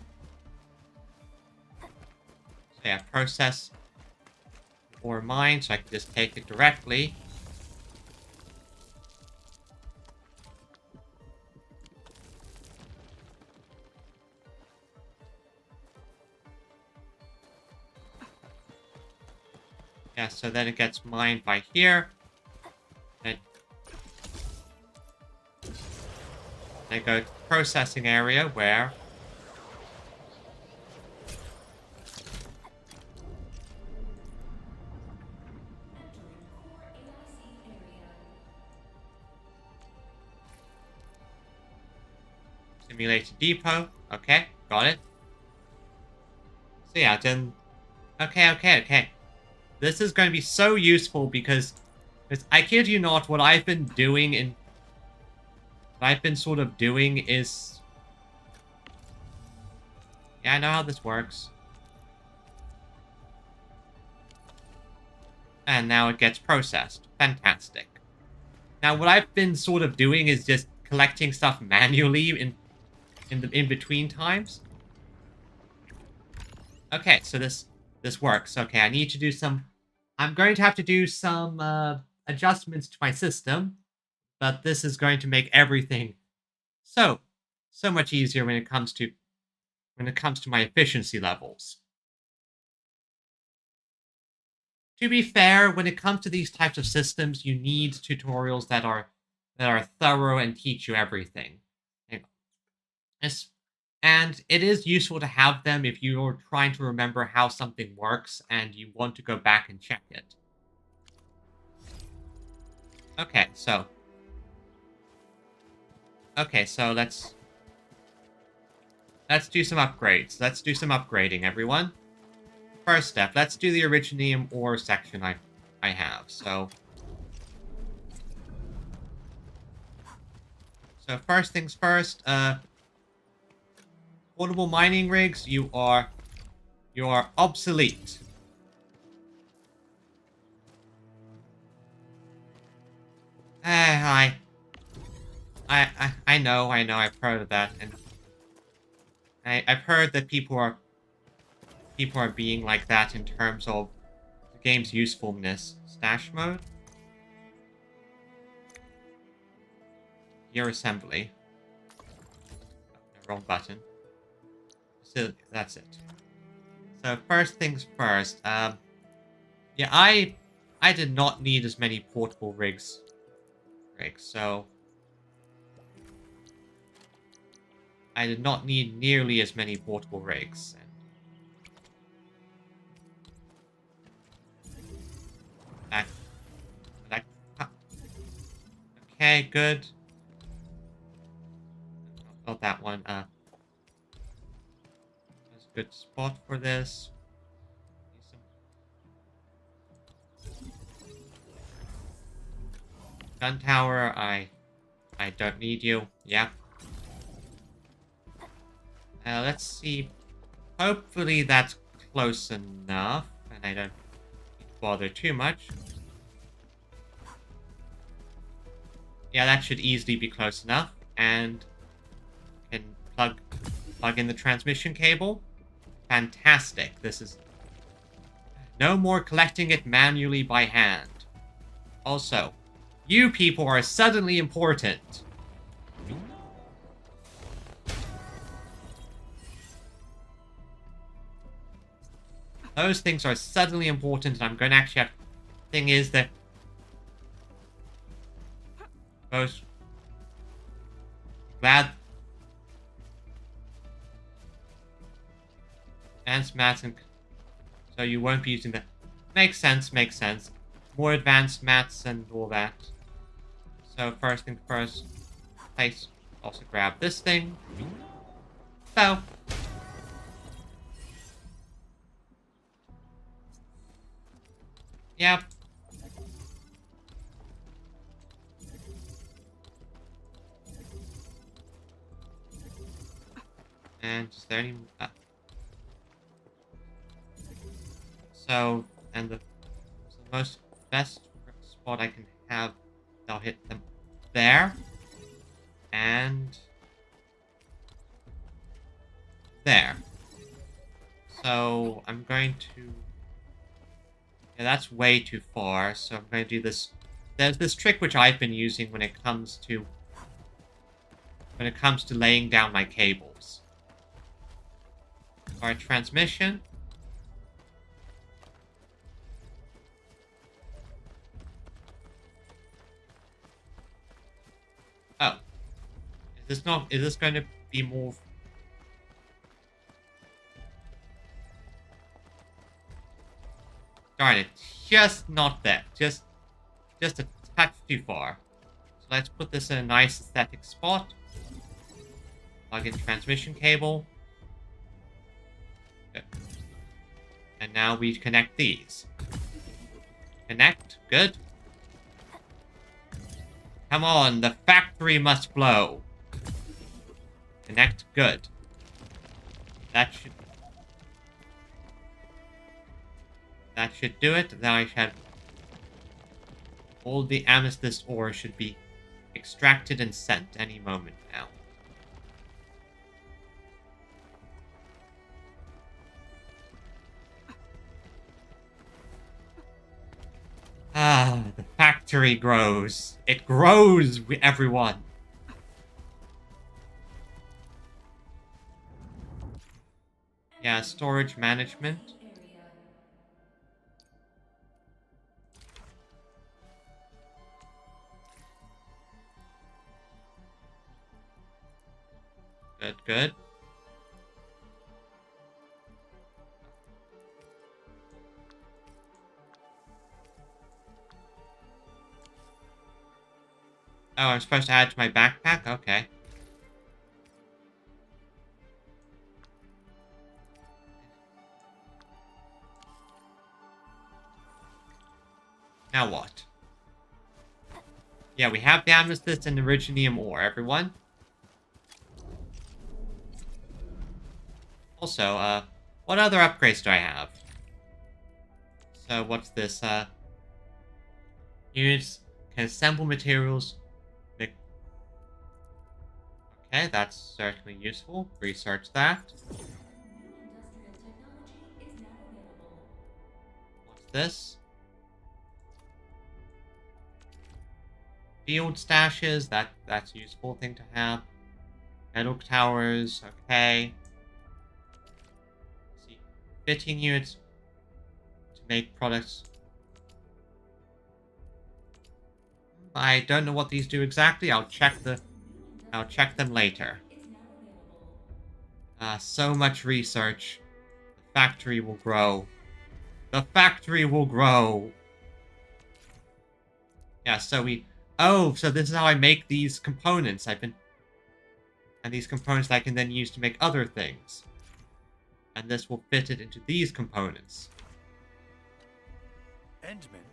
So yeah, process or mine, so I can just take it directly. so then it gets mined by here. Then I go to the processing area where simulated depot. Okay, got it. So yeah, then okay. This is going to be so useful because I kid you not, what I've been doing sort of doing is, yeah, I know how this works. And now it gets processed. Fantastic. Now what I've been sort of doing is just collecting stuff manually in between times. Okay, so this works. Okay, I need to do some... I'm going to have to do some adjustments to my system, but this is going to make everything so much easier when it comes to my efficiency levels. To be fair, when it comes to these types of systems, you need tutorials that are thorough and teach you everything. And it is useful to have them if you're trying to remember how something works and you want to go back and check it. Okay, so let's do some upgrades. Let's do some upgrading, everyone. First step, let's do the Originium ore section I have. So first things first, portable mining rigs, you are obsolete. I know, I've heard of that, and I've heard that people are being like that in terms of the game's usefulness. Stash mode? Gear assembly. Oh, no, wrong button. So that's it. So first things first. Yeah, I did not need as many portable rigs. So I did not need nearly as many portable rigs. Okay, good. Not that one. That's a good spot for this. Gun tower, I don't need you. Yeah. Let's see. Hopefully that's close enough, and I don't need to bother too much. Yeah, that should easily be close enough, and can plug in the transmission cable. Fantastic. This is no more collecting it manually by hand. Also, you people are suddenly important. Those things are suddenly important, and I'm going to actually have... Thing is that... Most... Glad... Advanced mats and... So you won't be using that. Makes sense, makes sense. More advanced mats and all that. So first thing first, place. Also grab this thing. So. Yep. And is there any... So, and the most best spot I can have, I'll hit them there, and there. So I'm going to, yeah, that's way too far, so I'm going to do this. There's this trick which I've been using when it comes to laying down my cables. Alright, transmission. Is this going to be more? Darn it! Just not there. Just a touch too far. So let's put this in a nice aesthetic spot. Plug in transmission cable. Good. And now we connect these. Connect. Good. Come on, the factory must blow. Connect. Good. That should do it. Now I should... All the amethyst ore should be extracted and sent any moment now. Ah, the factory grows. It grows, everyone. Yeah, storage management. Good, good. Oh, I'm supposed to add to my backpack? Okay. Now what? Yeah, we have the amethyst and the iridium ore, everyone. Also, what other upgrades do I have? So, what's this? Units can assemble materials. Okay, that's certainly useful. Research that. What's this? Field stashes. That's a useful thing to have. Metal towers. Okay. Let's see, 15 units to make products. I don't know what these do exactly. I'll check them later. So much research. The factory will grow. The factory will grow. Yeah, so so this is how I make these components. And these components I can then use to make other things. And this will fit it into these components. Endman,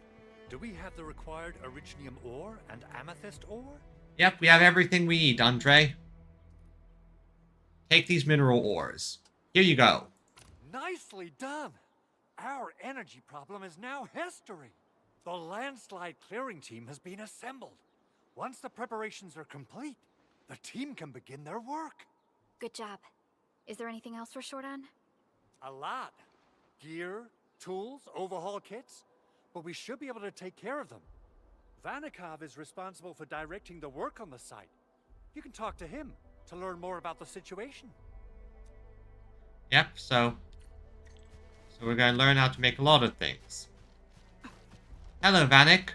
do we have the required iridium ore and amethyst ore? Yep, we have everything we need, Andre. Take these mineral ores. Here you go. Nicely done! Our energy problem is now history. The landslide clearing team has been assembled. Once the preparations are complete, the team can begin their work. Good job. Is there anything else we're short on? A lot. Gear, tools, overhaul kits. But we should be able to take care of them. Vanikov is responsible for directing the work on the site. You can talk to him to learn more about the situation. Yep, so we're going to learn how to make a lot of things. Hello, Vanik.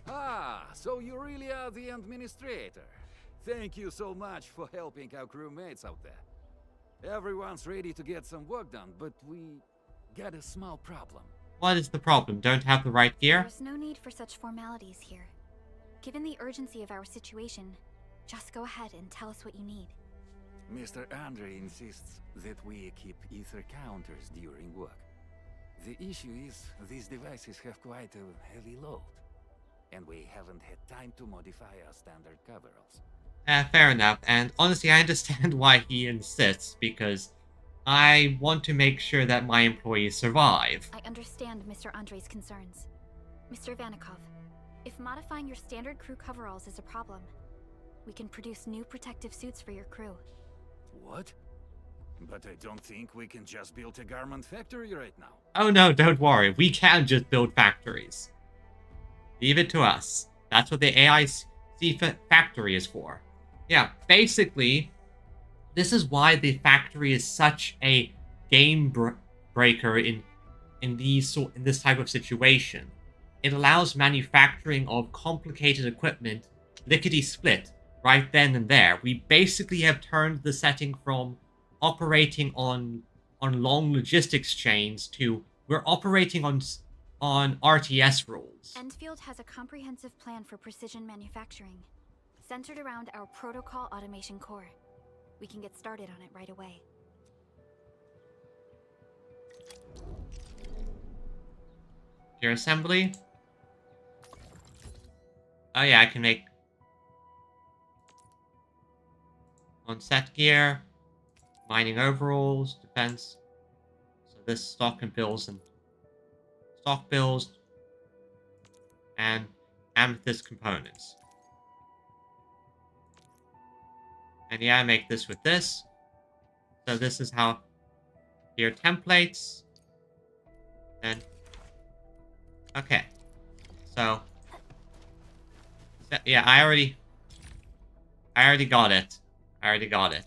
Ah, so you really are the administrator. Thank you so much for helping our crewmates out there. Everyone's ready to get some work done, but we got a small problem. What is the problem? Don't have the right gear? There's no need for such formalities here. Given the urgency of our situation, just go ahead and tell us what you need. Mr. Andre insists that we keep ether counters during work. The issue is, these devices have quite a heavy load, and we haven't had time to modify our standard coveralls. Fair enough, and honestly I understand why he insists, because I want to make sure that my employees survive. I understand Mr. Andre's concerns. Mr. Vanikov, if modifying your standard crew coveralls is a problem, we can produce new protective suits for your crew. What? But I don't think we can just build a garment factory right now. Oh no, don't worry. We can just build factories. Leave it to us. That's what the AIC factory is for. Yeah, basically, this is why the factory is such a game breaker in this type of situation. It allows manufacturing of complicated equipment lickety-split right then and there. We basically have turned the setting from operating on long logistics chains to we're operating on RTS rules. Endfield has a comprehensive plan for precision manufacturing, centered around our protocol automation core. We can get started on it right away. Gear assembly. Oh yeah, I can make on set gear, mining overalls, defense. So this stock and bills and stock bills and amethyst components. And yeah, I make this with this. So this is how gear templates. Then okay. So yeah, I already got it. I already got it.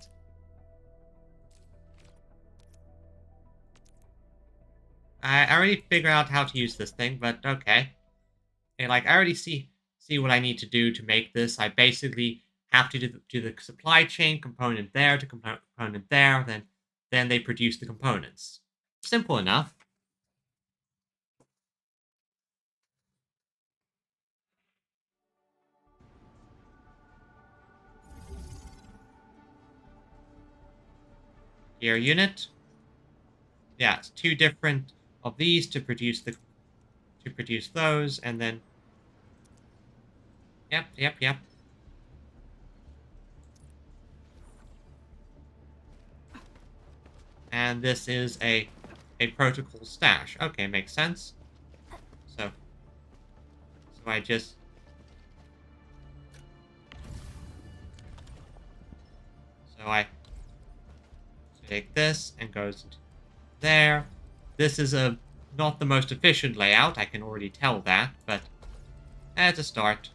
I already figured out how to use this thing, but okay. And like, I already see what I need to do to make this. I basically have to do the supply chain component there to component there. Then they produce the components. Simple enough. Gear unit. Yeah, it's 2 different of these to produce those, and then yep. And this is a protocol stash. Okay, makes sense. So I just I take this and goes into there. This is not the most efficient layout, I can already tell that, but it's a start.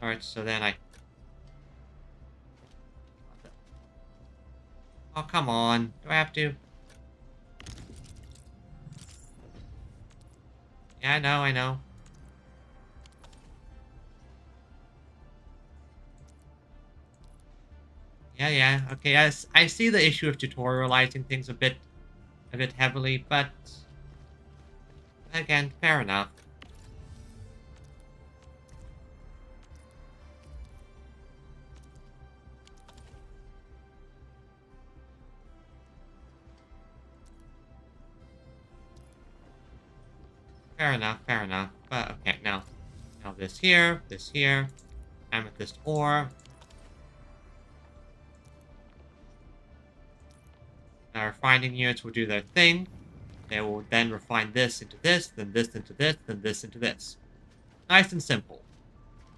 Alright, so then oh, come on. Do I have to? Yeah, I know. Yeah. Okay, yes, I see the issue of tutorializing things a bit heavily, but again, fair enough. Fair enough. But okay, now this here, amethyst ore. Now refining units will do their thing. They will then refine this into this, then this into this, then this into this. Nice and simple.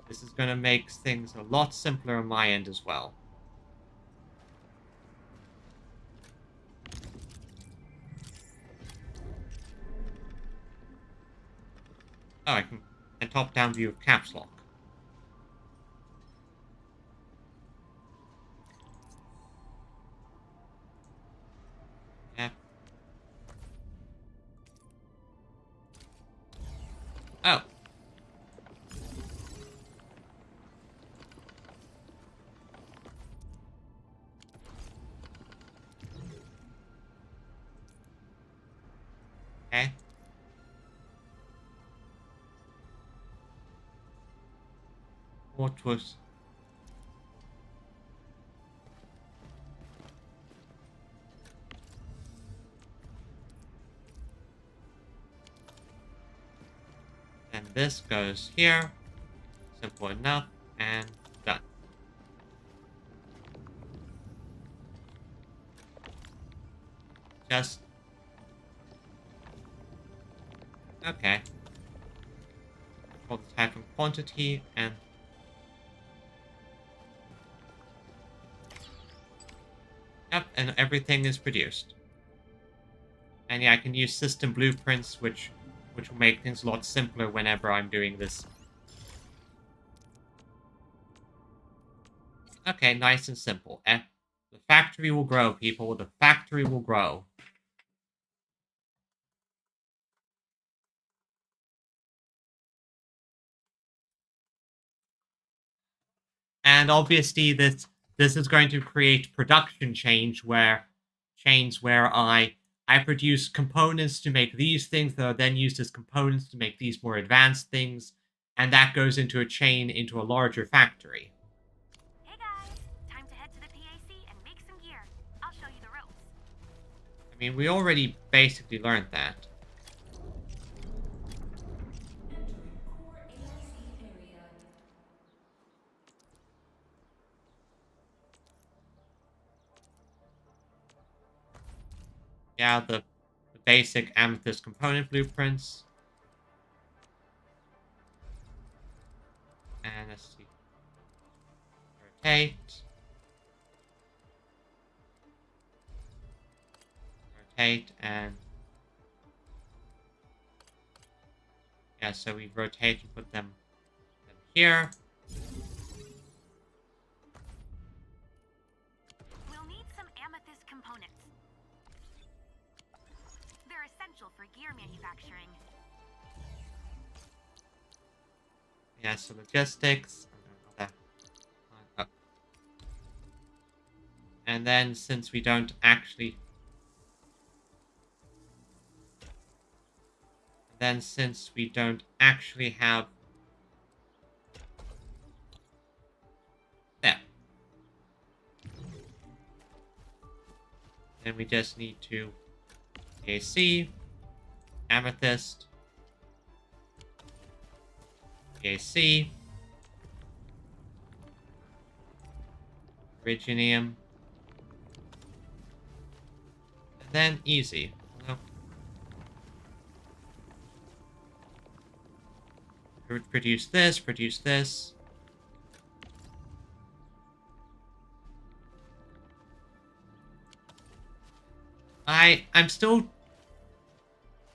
This is going to make things a lot simpler on my end as well. Oh, I can top-down view of caps lock. Yeah. Oh. Okay. What was... And this goes here. Simple enough. And done. Just... Okay. Control the type and quantity, and... Yep, and everything is produced. And yeah, I can use system blueprints, which will make things a lot simpler whenever I'm doing this. Okay, nice and simple. The factory will grow, people. The factory will grow. And obviously this is going to create production chains where I produce components to make these things that are then used as components to make these more advanced things, and that goes into a chain into a larger factory. Hey guys, time to head to the PAC and make some gear. I'll show you the ropes. I mean, we already basically learned that. Yeah, the basic amethyst component blueprints. And let's see. Rotate. Rotate and... Yeah, so we rotate and put them here. We'll need some amethyst components. They're essential for gear manufacturing. Yeah, so logistics. And then since we don't actually... have... There. Then we just need to... AC, amethyst, AC, Originium, and then easy. Produce this, produce this.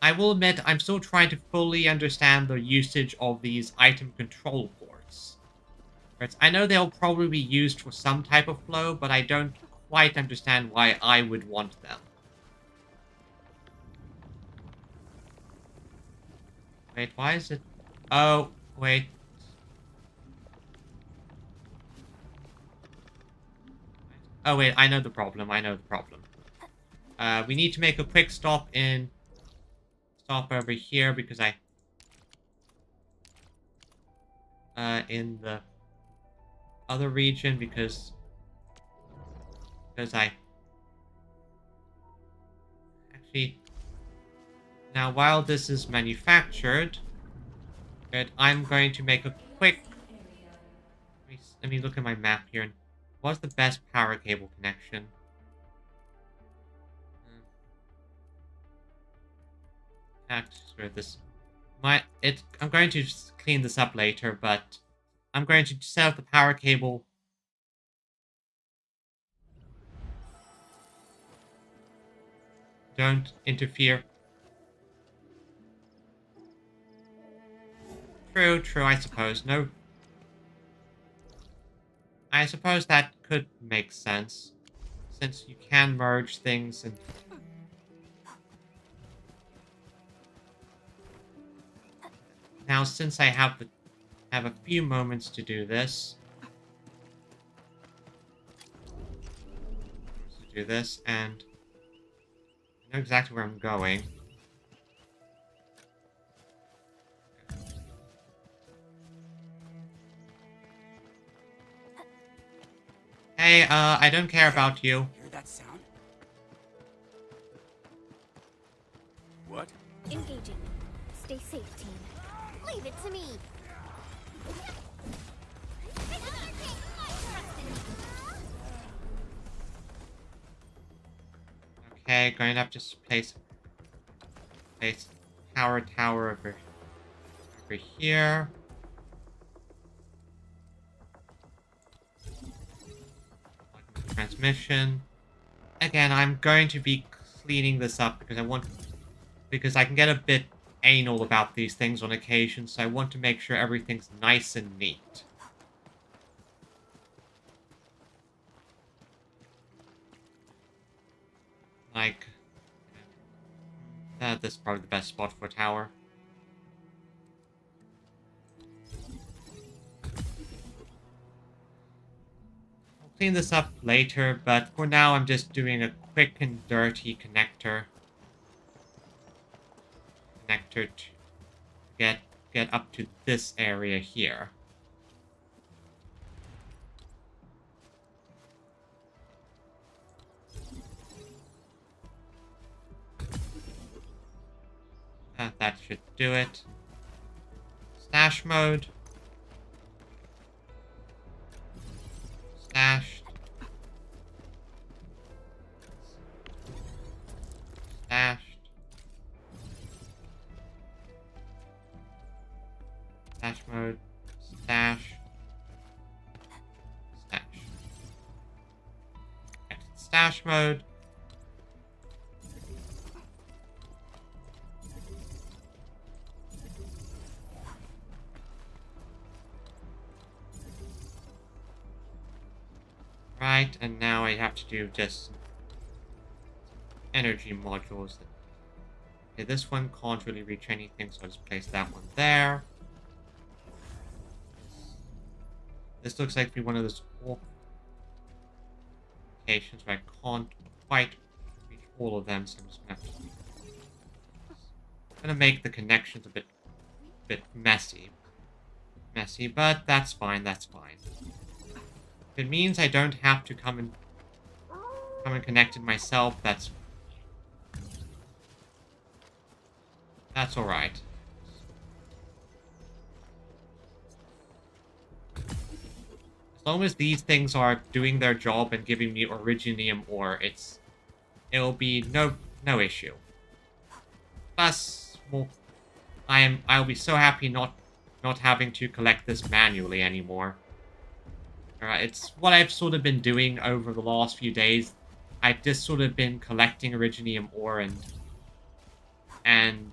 I will admit, I'm still trying to fully understand the usage of these item control ports. I know they'll probably be used for some type of flow, but I don't quite understand why I would want them. Wait, why is it... Oh, wait. Oh, wait, I know the problem, we need to make a quick stop over here because in the other region because actually now while this is manufactured, I'm going to make a quick let me look at my map here and what's the best power cable connection? This I'm going to clean this up later, but I'm going to set up the power cable. Don't interfere. True, I suppose. No. I suppose that could make sense, since you can merge things and... Now, since I have a few moments to do this, and I know exactly where I'm going. Hey, I don't care about you. Hear that sound? What? Engaging. Stay safe, team. Leave it to me. Okay, going up to place tower over here. Transmission. Again, I'm going to be cleaning this up because I can get a bit anal about these things on occasion, so I want to make sure everything's nice and neat. Like, this is probably the best spot for a tower. clean this up later, but for now I'm just doing a quick and dirty connector. To get up to this area here. That should do it. Stash mode. Stashed. Stashed. Stash mode. Stash. Stash. Exit stash mode. Right, and now I have to do just energy modules. Okay, this one can't really reach anything, so I'll just place that one there. This looks like to be one of those locations where I can't quite reach all of them, so I'm just gonna make the connections a bit messy. But that's fine, that's fine. If it means I don't have to come and connect it myself, that's alright. As long as these things are doing their job and giving me Originium ore, it'll be no issue. Plus, well, I'll be so happy not having to collect this manually anymore. It's what I've sort of been doing over the last few days. I've just sort of been collecting Originium ore and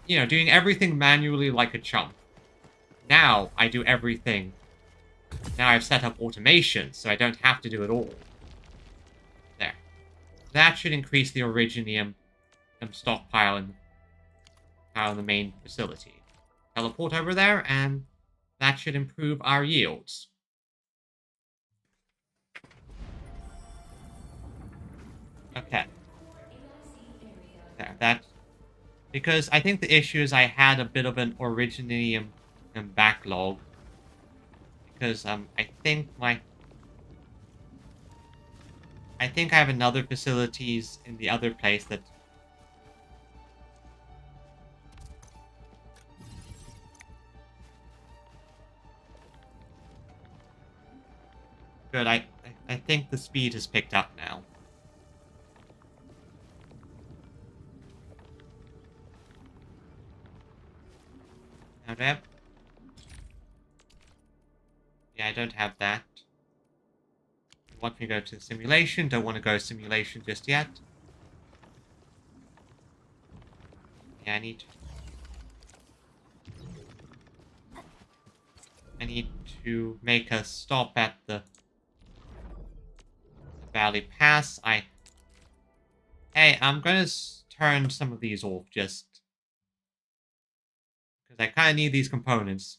you know, doing everything manually like a chump. Now I do everything. Now I've set up automation, so I don't have to do it all. There. That should increase the Originium stockpile in the main facility. Teleport over there, and that should improve our yields. Okay. There, that... Because I think the issue is I had a bit of an Originium backlog. Because, I think I have another facilities in the other place that... Good, I think the speed has picked up now. Now do I have... Yeah, I don't have that. Want me to go to simulation? Don't want to go simulation just yet. Yeah, I need to make a stop at the Valley Pass. Hey, I'm gonna turn some of these off just because I kind of need these components.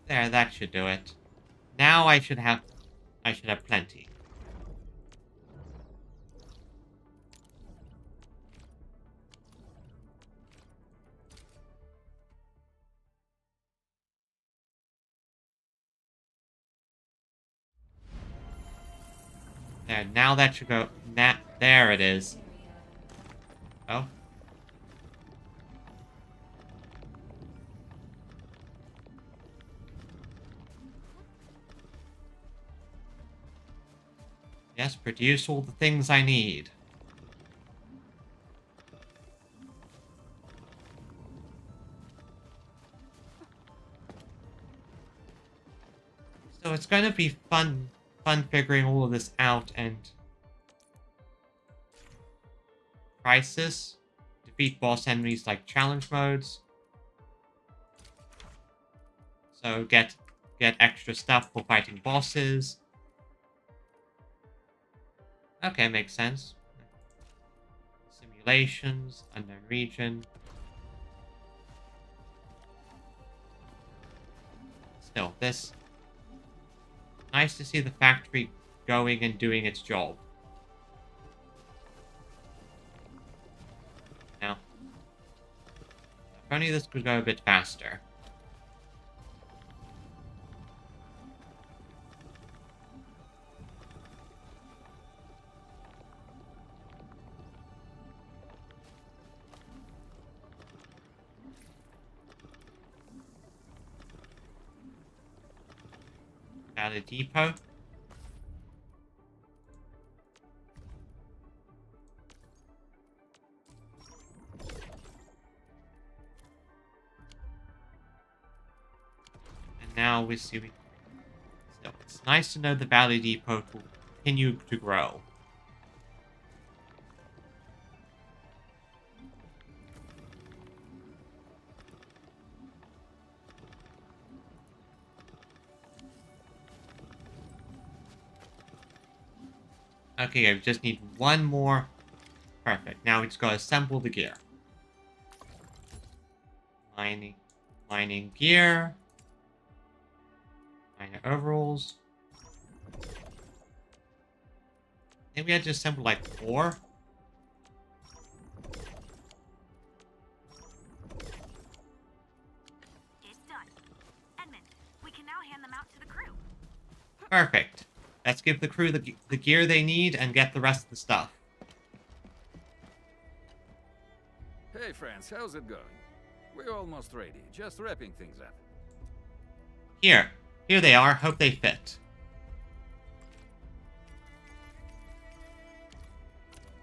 There, that should do it. Now I should have plenty. There, now that should go. There it is. Oh. Yes, produce all the things I need. So it's going to be fun figuring all of this out and... Crisis. Defeat boss enemies like challenge modes. So get get extra stuff for fighting bosses. Okay, makes sense. Simulations, unknown region. Still, this... Nice to see the factory going and doing its job. Now, if only this could go a bit faster. At a depot. And now we see so it's nice to know the Valley Depot will continue to grow. Okay, we just need one more. Perfect. Now we just gotta assemble the gear. Mining gear. Miner overalls. Maybe we had to assemble like 4. It's done. Edmund, we can now hand them out to the crew. Perfect. Let's give the crew the gear they need and get the rest of the stuff. Hey friends, how's it going? We're almost ready, just wrapping things up. Here they are. Hope they fit.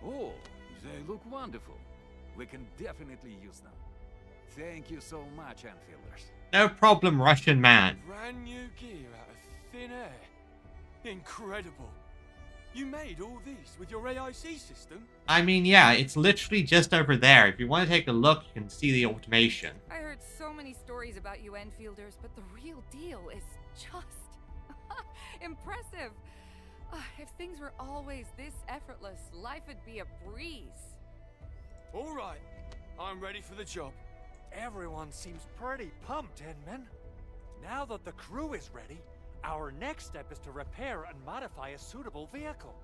Oh, they look wonderful. We can definitely use them. Thank you so much, Enfielders. No problem, Russian man. Brand new gear out of thin air. Incredible. You made all these with your AIC system? I mean, yeah, it's literally just over there. If you want to take a look, you can see the automation. I heard so many stories about you Enfielders, but the real deal is just impressive. If things were always this effortless, life would be a breeze. All right, I'm ready for the job. Everyone seems pretty pumped, Inman. Now that the crew is ready, our next step is to repair and modify a suitable vehicle.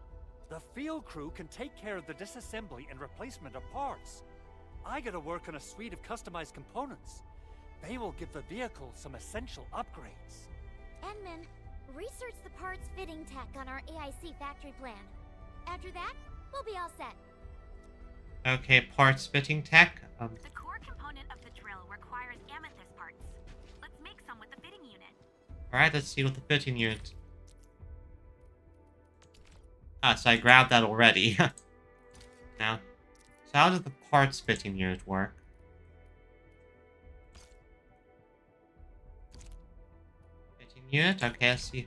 The field crew can take care of the disassembly and replacement of parts. I gotta work on a suite of customized components. They will give the vehicle some essential upgrades. Enman, research the parts fitting tech on our AIC factory plan. After that, we'll be all set. Okay, parts fitting tech. The core component of the drill requires amethyst parts. Let's make some with the fitting unit. Alright, let's see what the fitting unit. Ah, so I grabbed that already. Now, so how does the parts fitting unit work? Fitting unit? Okay, let's see.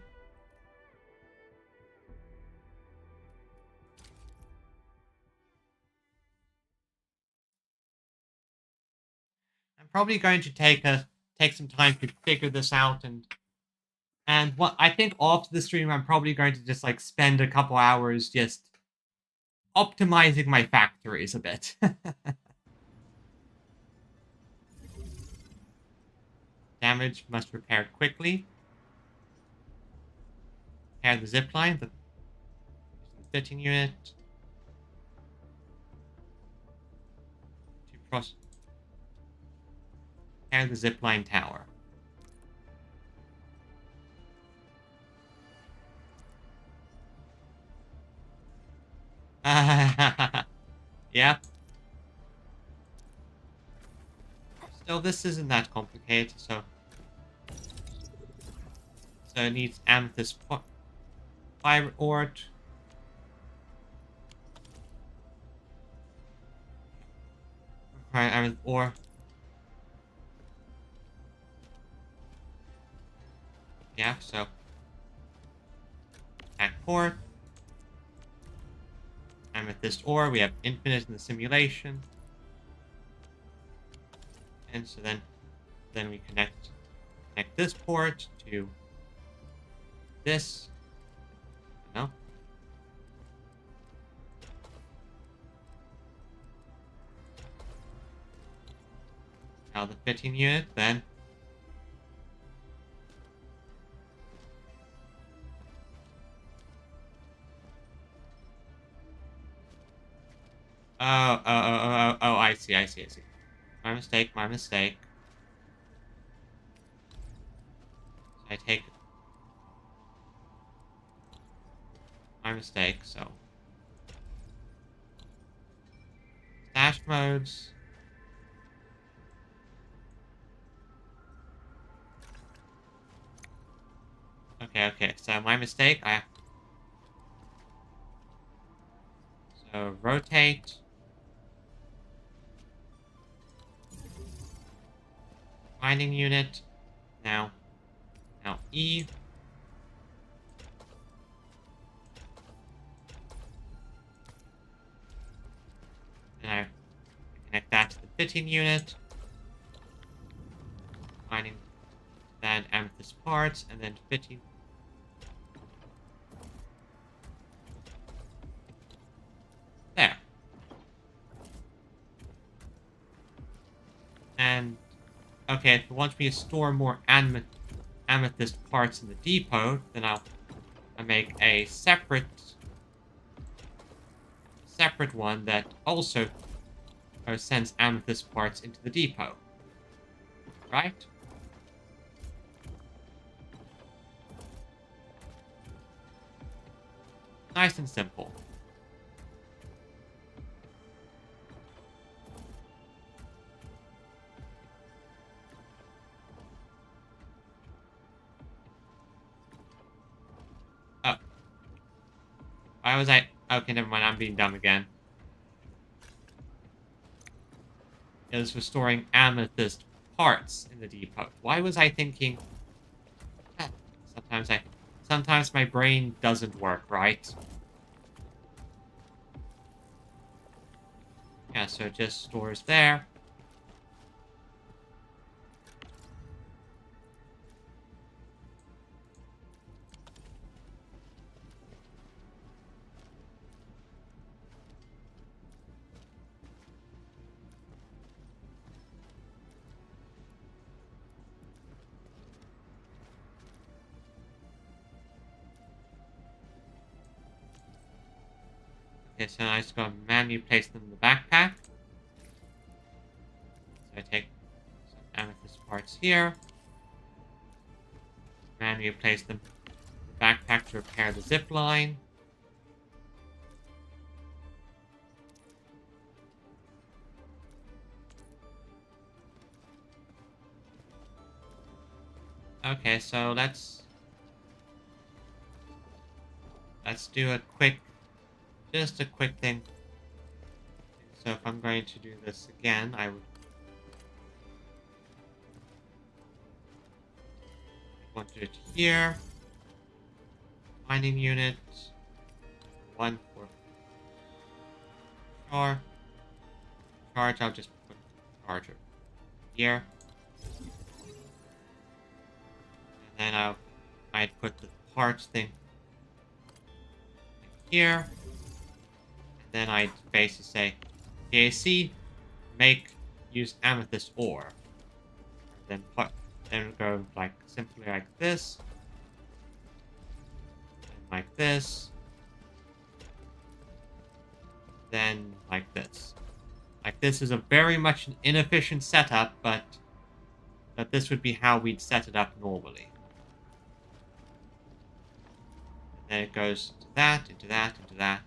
I'm probably going to take some time to figure this out and what I think after the stream, I'm probably going to just like spend a couple hours just optimizing my factories a bit. Damage must be repaired quickly. Repair the zipline, the fitting unit. Repair the zipline tower. Yeah. Still, this isn't that complicated, so it needs amethyst fire ore. Right, amethyst ore. Yeah, so attack port. Amethyst ore, we have infinite in the simulation. And so then we connect this port to this. No. Now the fitting unit, then. Oh, I see. My mistake. I take my mistake, so. Stash modes. Okay, so my mistake, so rotate. Finding unit. Now E. And I connect that to the fitting unit. Finding that amethyst parts, and then fitting. There. And, okay, if it wants me to store more amethyst parts in the depot, then I'll make a separate one that also sends amethyst parts into the depot. Right? Nice and simple. Oh. Why was I... Okay, never mind. I'm being dumb again. It was restoring amethyst parts in the depot. Why was I thinking... Sometimes my brain doesn't work, right? Yeah, so it just stores there. Okay, so I just gotta manually place them in the backpack. So I take some amethyst parts here. Manually place them in the backpack to repair the zip line. Okay, so let's do a quick, just a quick thing. So if I'm going to do this again, I would want to do it here. Mining unit. 1 for charge. I'll just put charger here. And then I'd put the parts thing here. And then I'd basically say PAC use amethyst ore. Then go like simply like this. And like this. Then like this. Like this is a very much an inefficient setup, but this would be how we'd set it up normally. And then it goes into that, into that, into that.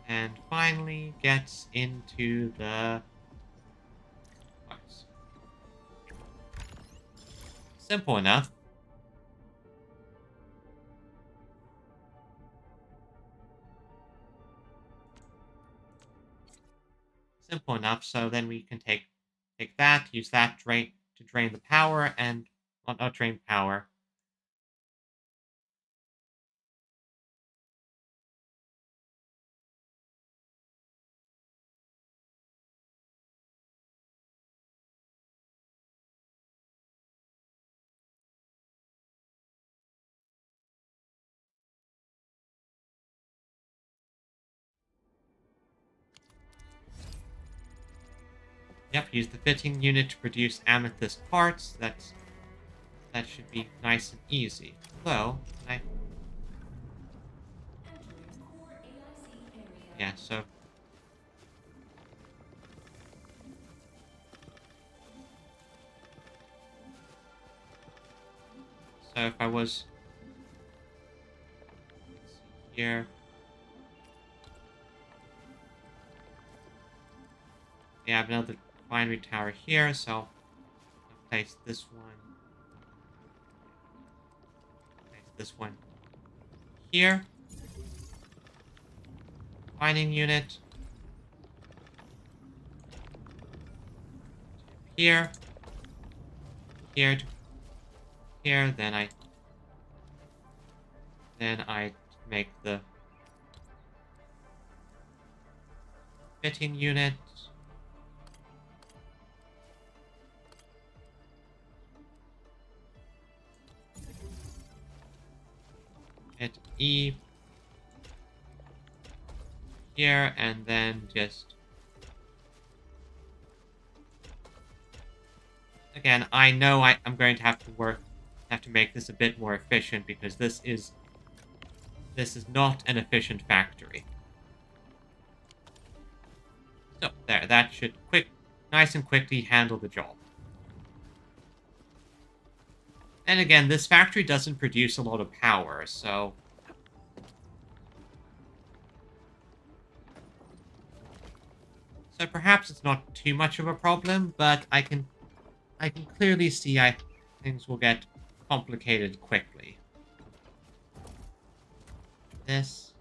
And finally gets into the parts. Simple enough. Simple enough, so then we can take that, use that to drain the power, and, well, not drain power. Yep, use the fitting unit to produce amethyst parts. That should be nice and easy. Although, can I... Yeah, so... So if I was... Let's see here... Yeah, I have another refinery tower here, so I'll place this one. Place this one here. Refining unit. Here. Here. Here. Then I make the fitting unit. Hit E here, and then just... Again, I know I'm going to have to make this a bit more efficient, because this is not an efficient factory. So, there, that should nice and quickly handle the job. And again, this factory doesn't produce a lot of power, so... So perhaps it's not too much of a problem, but I can clearly see things will get complicated quickly. This...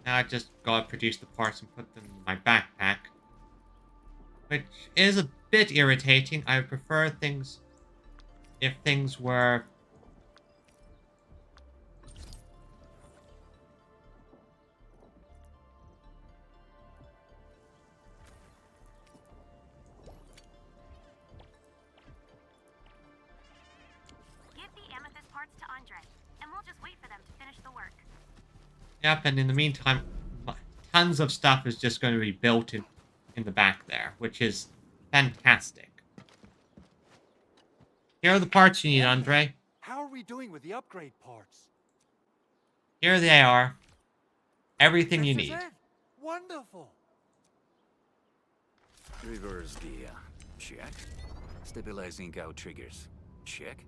Now I just gotta produce the parts and put them in my backpack. Which is a bit irritating. I would prefer things... if things were... Give the amethyst parts to Andre, and we'll just wait for them to finish the work. Yep, and in the meantime, tons of stuff is just going to be built in the back there, which is fantastic. Here are the parts you need, Andre. How are we doing with the upgrade parts? Here they are. Everything you need. Wonderful. Reverse gear. Check. Stabilizing out triggers. Check.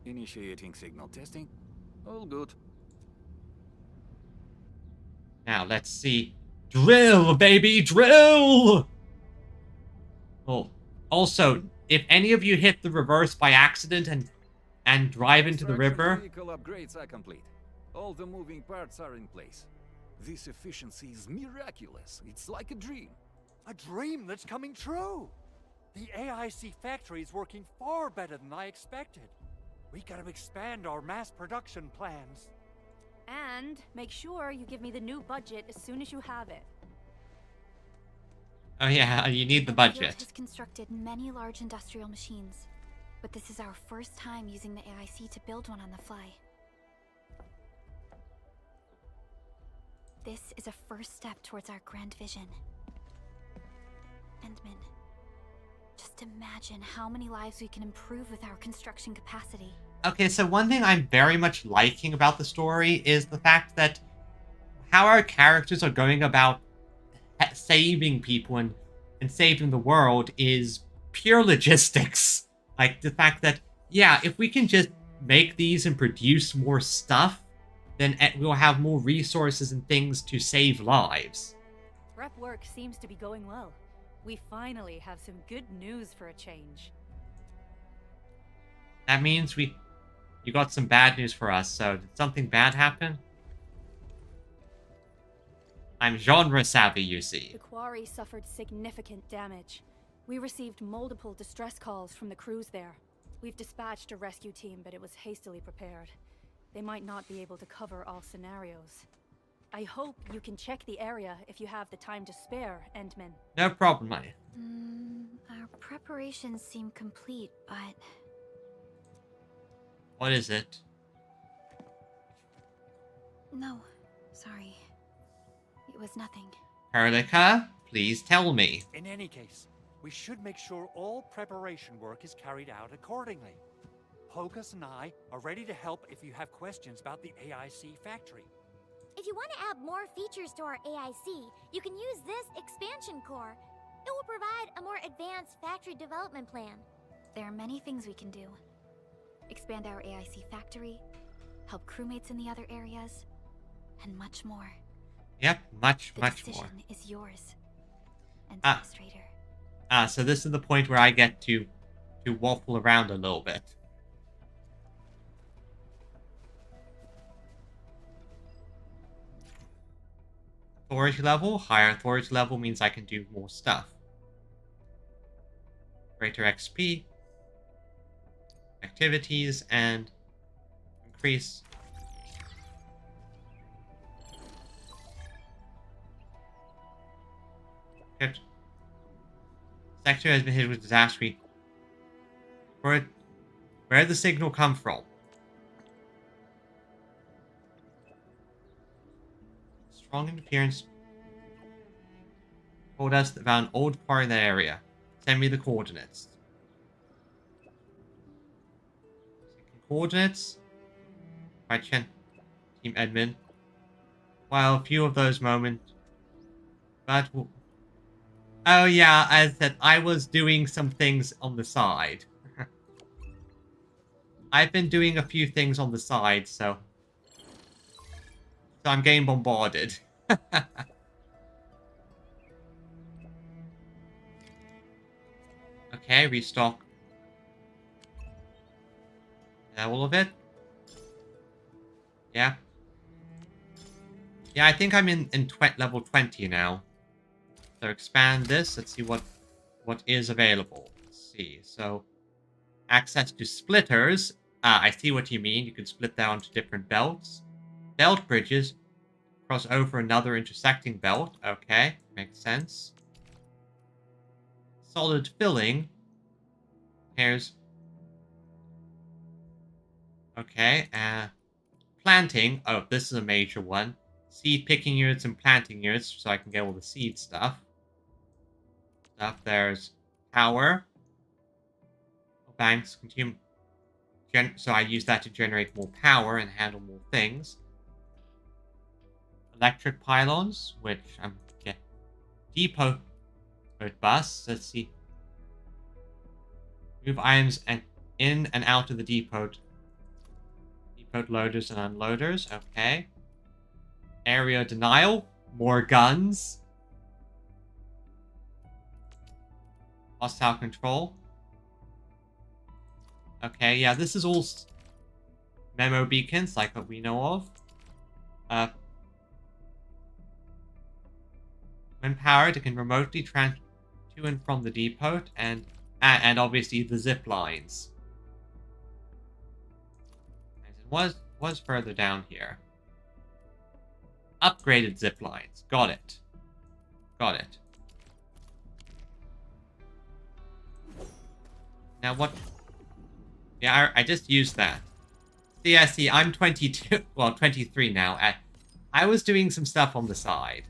Initiating signal testing. All good. Now, let's see. Drill, baby, drill! Oh, also, if any of you hit the reverse by accident and drive into the river... Vehicle upgrades are complete. All the moving parts are in place. This efficiency is miraculous. It's like a dream. A dream that's coming true. The AIC factory is working far better than I expected. We gotta expand our mass production plans. And make sure you give me the new budget as soon as you have it. Oh yeah, you need the budget. Endfield has constructed many large industrial machines, but this is our first time using the AIC to build one on the fly. This is a first step towards our grand vision. Endman, just imagine how many lives we can improve with our construction capacity. Okay, so one thing I'm very much liking about the story is the fact that how our characters are going about saving people and saving the world is pure logistics. Like, the fact that, yeah, if we can just make these and produce more stuff, then we'll have more resources and things to save lives. Prep work seems to be going well. We finally have some good news for a change. That means you got some bad news for us, so did something bad happen? I'm genre savvy, you see. The quarry suffered significant damage. We received multiple distress calls from the crews there. We've dispatched a rescue team, but it was hastily prepared. They might not be able to cover all scenarios. I hope you can check the area if you have the time to spare, Endman. No problem, mate. Our preparations seem complete, but... What is it? No, sorry. It was nothing. Perlica, please tell me. In any case, we should make sure all preparation work is carried out accordingly. Pogus and I are ready to help if you have questions about the AIC factory. If you want to add more features to our AIC, you can use this expansion core. It will provide a more advanced factory development plan. There are many things we can do. Expand our AIC factory, help crewmates in the other areas, and much more. Yep, much The more. decision is yours, Ah. Administrator. So this is the point where I get to waffle around a little bit. Authority level. Higher authority level means I can do more stuff. Greater XP. Activities and increase. Good. Sector has been hit with disaster. Where did the signal come from? Strong interference told us about an old quarry in that area. Send me the coordinates. Coordinates. Right, Chen. Team admin. Well, a few of those moments. But... Oh yeah, as I said, I was doing some things on the side. I've been doing a few things on the side, so I'm getting bombarded. Okay, restock. Is that all of it? Yeah. Yeah, I think I'm in level 20 now. So expand this. Let's see what is available. Let's see. So access to splitters. I see what you mean. You can split down to different belts. Belt bridges. Cross over another intersecting belt. Okay, makes sense. Solid filling. Here's... Okay, planting. Oh, this is a major one. Seed picking units and planting units, so I can get all the seed stuff. There's power. Banks continue. So I use that to generate more power and handle more things. Electric pylons, which I'm depot bus. Let's see. Move items and in and out of the depot. Depot loaders and unloaders. Okay. Area denial. More guns. Hostile control. Okay, yeah, this is all memo beacons, like what we know of. When powered, it can remotely transfer to and from the depot, and obviously the zip lines. As it was further down here. Upgraded zip lines. Got it. Got it. Now what... Yeah, I just used that. See, I'm 22... Well, 23 now. I was doing some stuff on the side.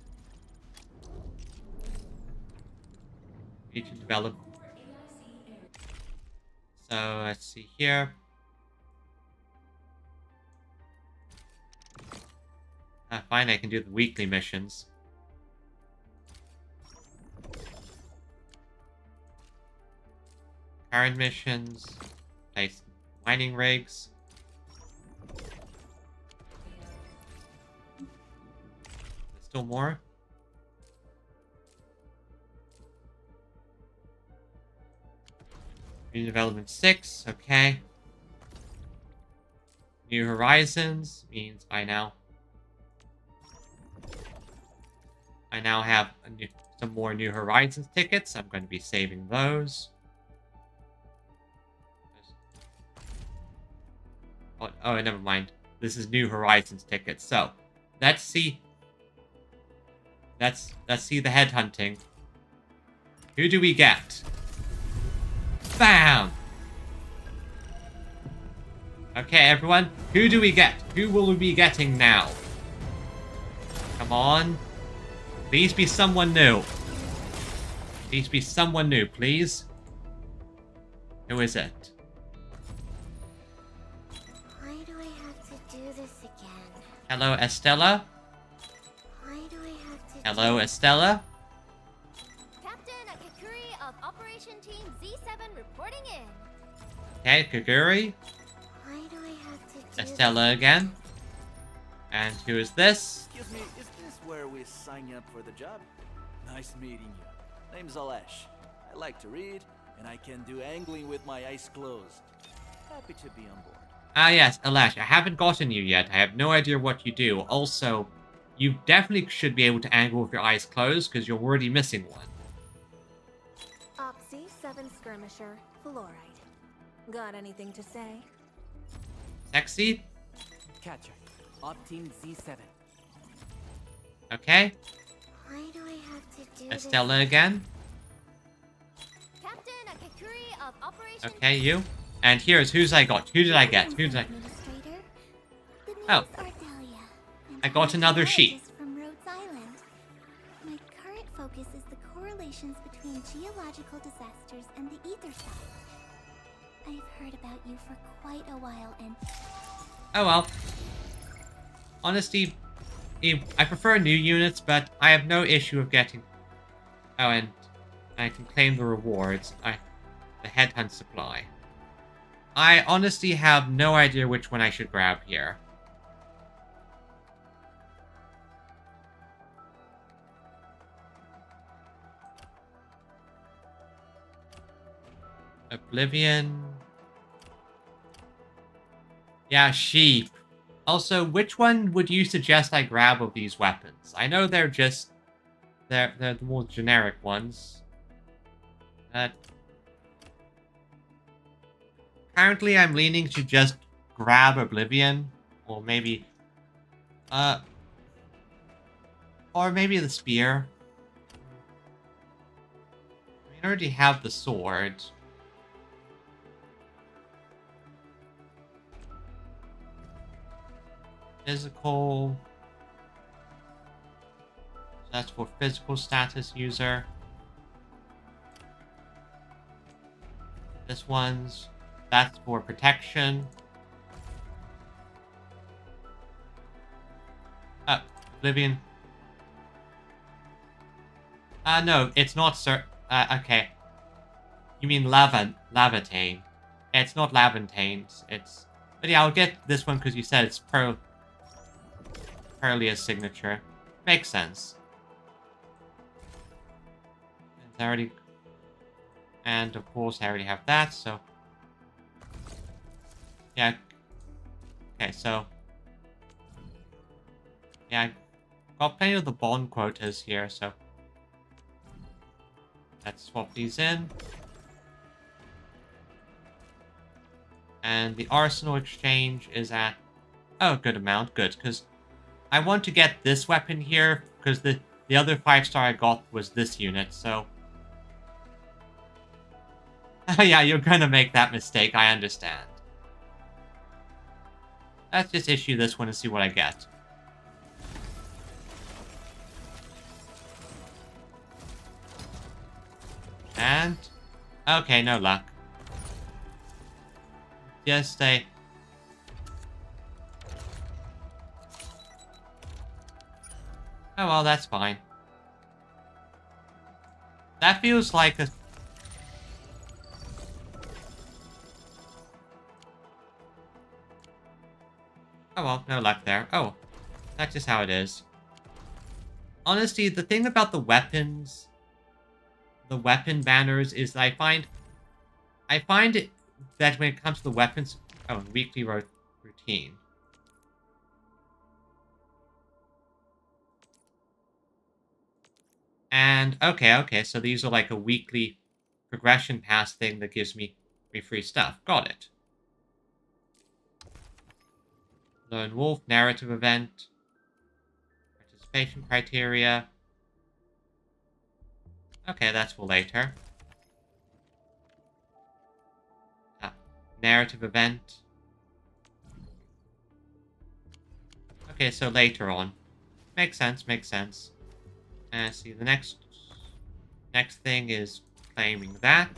Region develop. So, let's see here. Fine, I can do the weekly missions. Current missions. Place mining rigs. There's still more. New development 6, okay. New Horizons means I now have some more New Horizons tickets. I'm going to be saving those. Oh, never mind. This is New Horizons tickets. So, let's see Let's see the headhunting. Who do we get? Bam! Okay, everyone. Who do we get? Who will we be getting now? Come on. Please be someone new. Please be someone new, please. Who is it? Why do I have to do this again? Hello, Estella? Why do I have to Hello, Estella? Captain Akakuri of Operation Team Z7 reporting in. Okay, Kaguri. Why do I have to do Estella again. And who is this? Excuse me, is this where we sign you up for the job? Nice meeting you. Name's Alesh. I like to read, and I can do angling with my eyes closed. Happy to be on board. Ah yes, Alesh, I haven't gotten you yet. I have no idea what you do. Also, you definitely should be able to angle with your eyes closed, because you're already missing one. Op Z7 skirmisher, Fluorite. Got anything to say? Sexy? Catcher. Op Team Z7. Okay. Why do I have to do Estella again. Captain Akakuri of Operation Okay, you. And here's who's I got. Who did I get? Who did I... Oh. I got another sheep. From Rhodes Island. My current focus is the correlations between geological disasters and the ether side. I've heard about you for quite a while and... Oh well. Honestly, I prefer new units, but I have no issue of getting... Oh, and I can claim the rewards. The headhunt supply. I honestly have no idea which one I should grab here. Oblivion. Yeah, sheep. Also, which one would you suggest I grab of these weapons? I know they're just... They're the more generic ones. Currently, I'm leaning to just grab Oblivion. Or maybe... Or maybe the spear. I already have the sword. Physical. That's for physical status user. This one's... That's for protection. Oh, Oblivion. No, it's not okay. You mean Lavantane. It's not Lavantane, it's... But yeah, I'll get this one because you said it's Pearlia's signature. Makes sense. It's already... And of course I already have that, so... Yeah. Okay, so... Yeah, I got plenty of the bond quotas here, so... Let's swap these in. And the arsenal exchange is at... Oh, good amount. Good, because I want to get this weapon here, because the other 5-star I got was this unit, so... Yeah, you're gonna make that mistake, I understand. Let's just issue this one and see what I get. And... Okay, no luck. Just a... Oh well, that's fine. That feels like a... Oh well, no luck there. Oh, that's just how it is. Honestly, the thing about the weapons... The weapon banners is I find it that when it comes to the weapons... Oh, weekly routine. And, okay, so these are like a weekly progression pass thing that gives me free stuff. Got it. Lone Wolf, narrative event. Participation criteria. Okay, that's for later. Narrative event. Okay, so later on. Makes sense, makes sense. And see, the next thing is claiming that.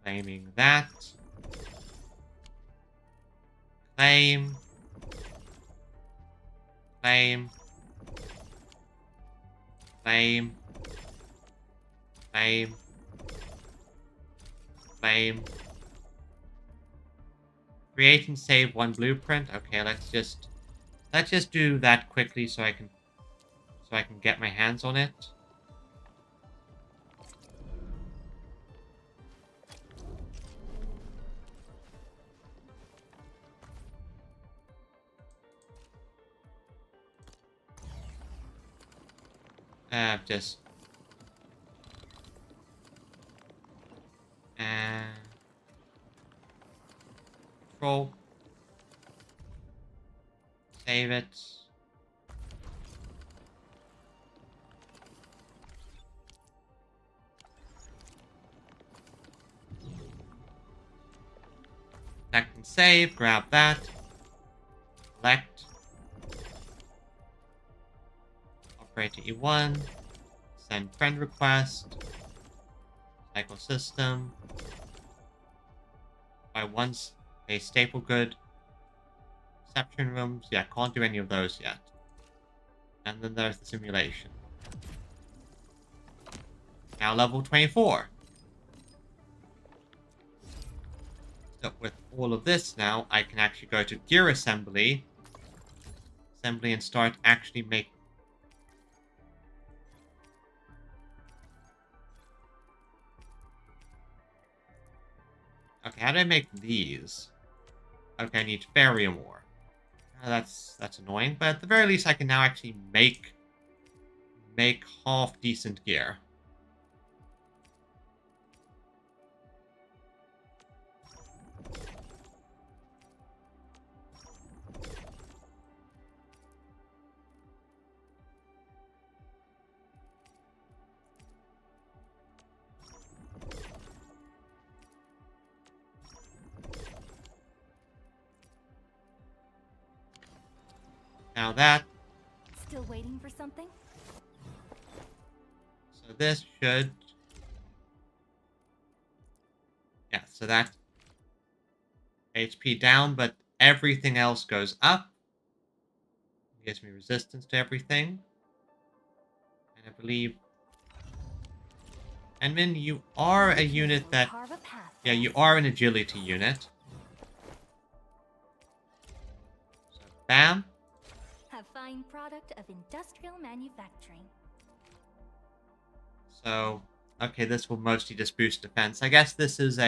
Claiming that. Claim. Claim. Claim. Claim. Claim. Create and save one blueprint. Okay, let's just do that quickly so I can get my hands on it. Just control. Save it. Select and save. Grab that. Select. Operator E1. Send friend request. Cycle system. Buy once a staple good. Reception rooms. Yeah, can't do any of those yet. And then there's the simulation. Now level 24. So with all of this now, I can actually go to gear assembly. And start actually making. Okay, how do I make these? Okay, I need Farium ore. That's annoying, but at the very least I can now actually make half decent gear. Now that. Still waiting for something? So this should. Yeah, so that HP down, but everything else goes up. It gives me resistance to everything. And I believe. Enmin, you are a unit that. Yeah, you are an agility unit. So, bam. A fine product of industrial manufacturing. So, okay, this will mostly just boost defense. I guess this is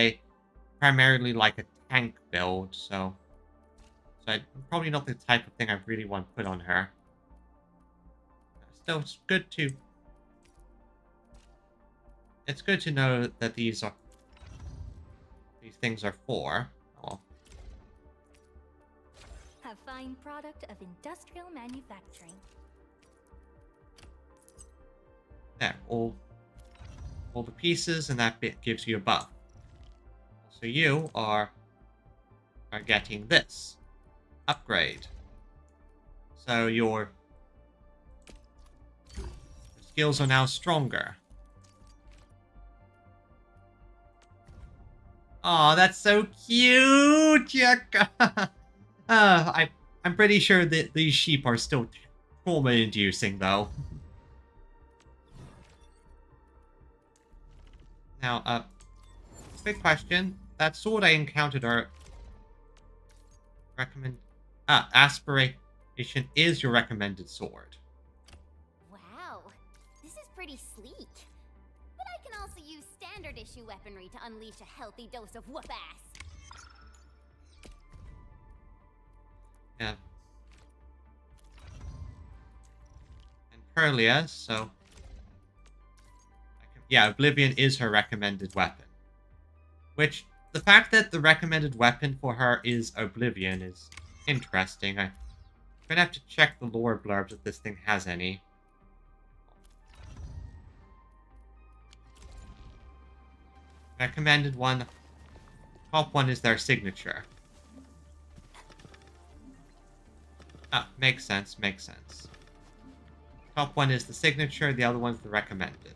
primarily like a tank build, so probably not the type of thing I really want to put on her. Still, it's good to know that these things are for. Oh. A fine product of industrial manufacturing. There, all the pieces, and that bit gives you a buff. So you are getting this upgrade. So your skills are now stronger. Oh, that's so cute! I'm pretty sure that these sheep are still trauma-inducing, though. Now, quick question. That sword I encountered aspiration is your recommended sword. Wow, this is pretty sleek. But I can also use standard issue weaponry to unleash a healthy dose of whoop-ass. Yeah. And Perlia, so. Yeah, Oblivion is her recommended weapon. Which, the fact that the recommended weapon for her is Oblivion is interesting. I'm gonna have to check the lore blurbs if this thing has any. Recommended one. Top one is their signature. Ah, makes sense, makes sense. Top one is the signature, the other one's the recommended.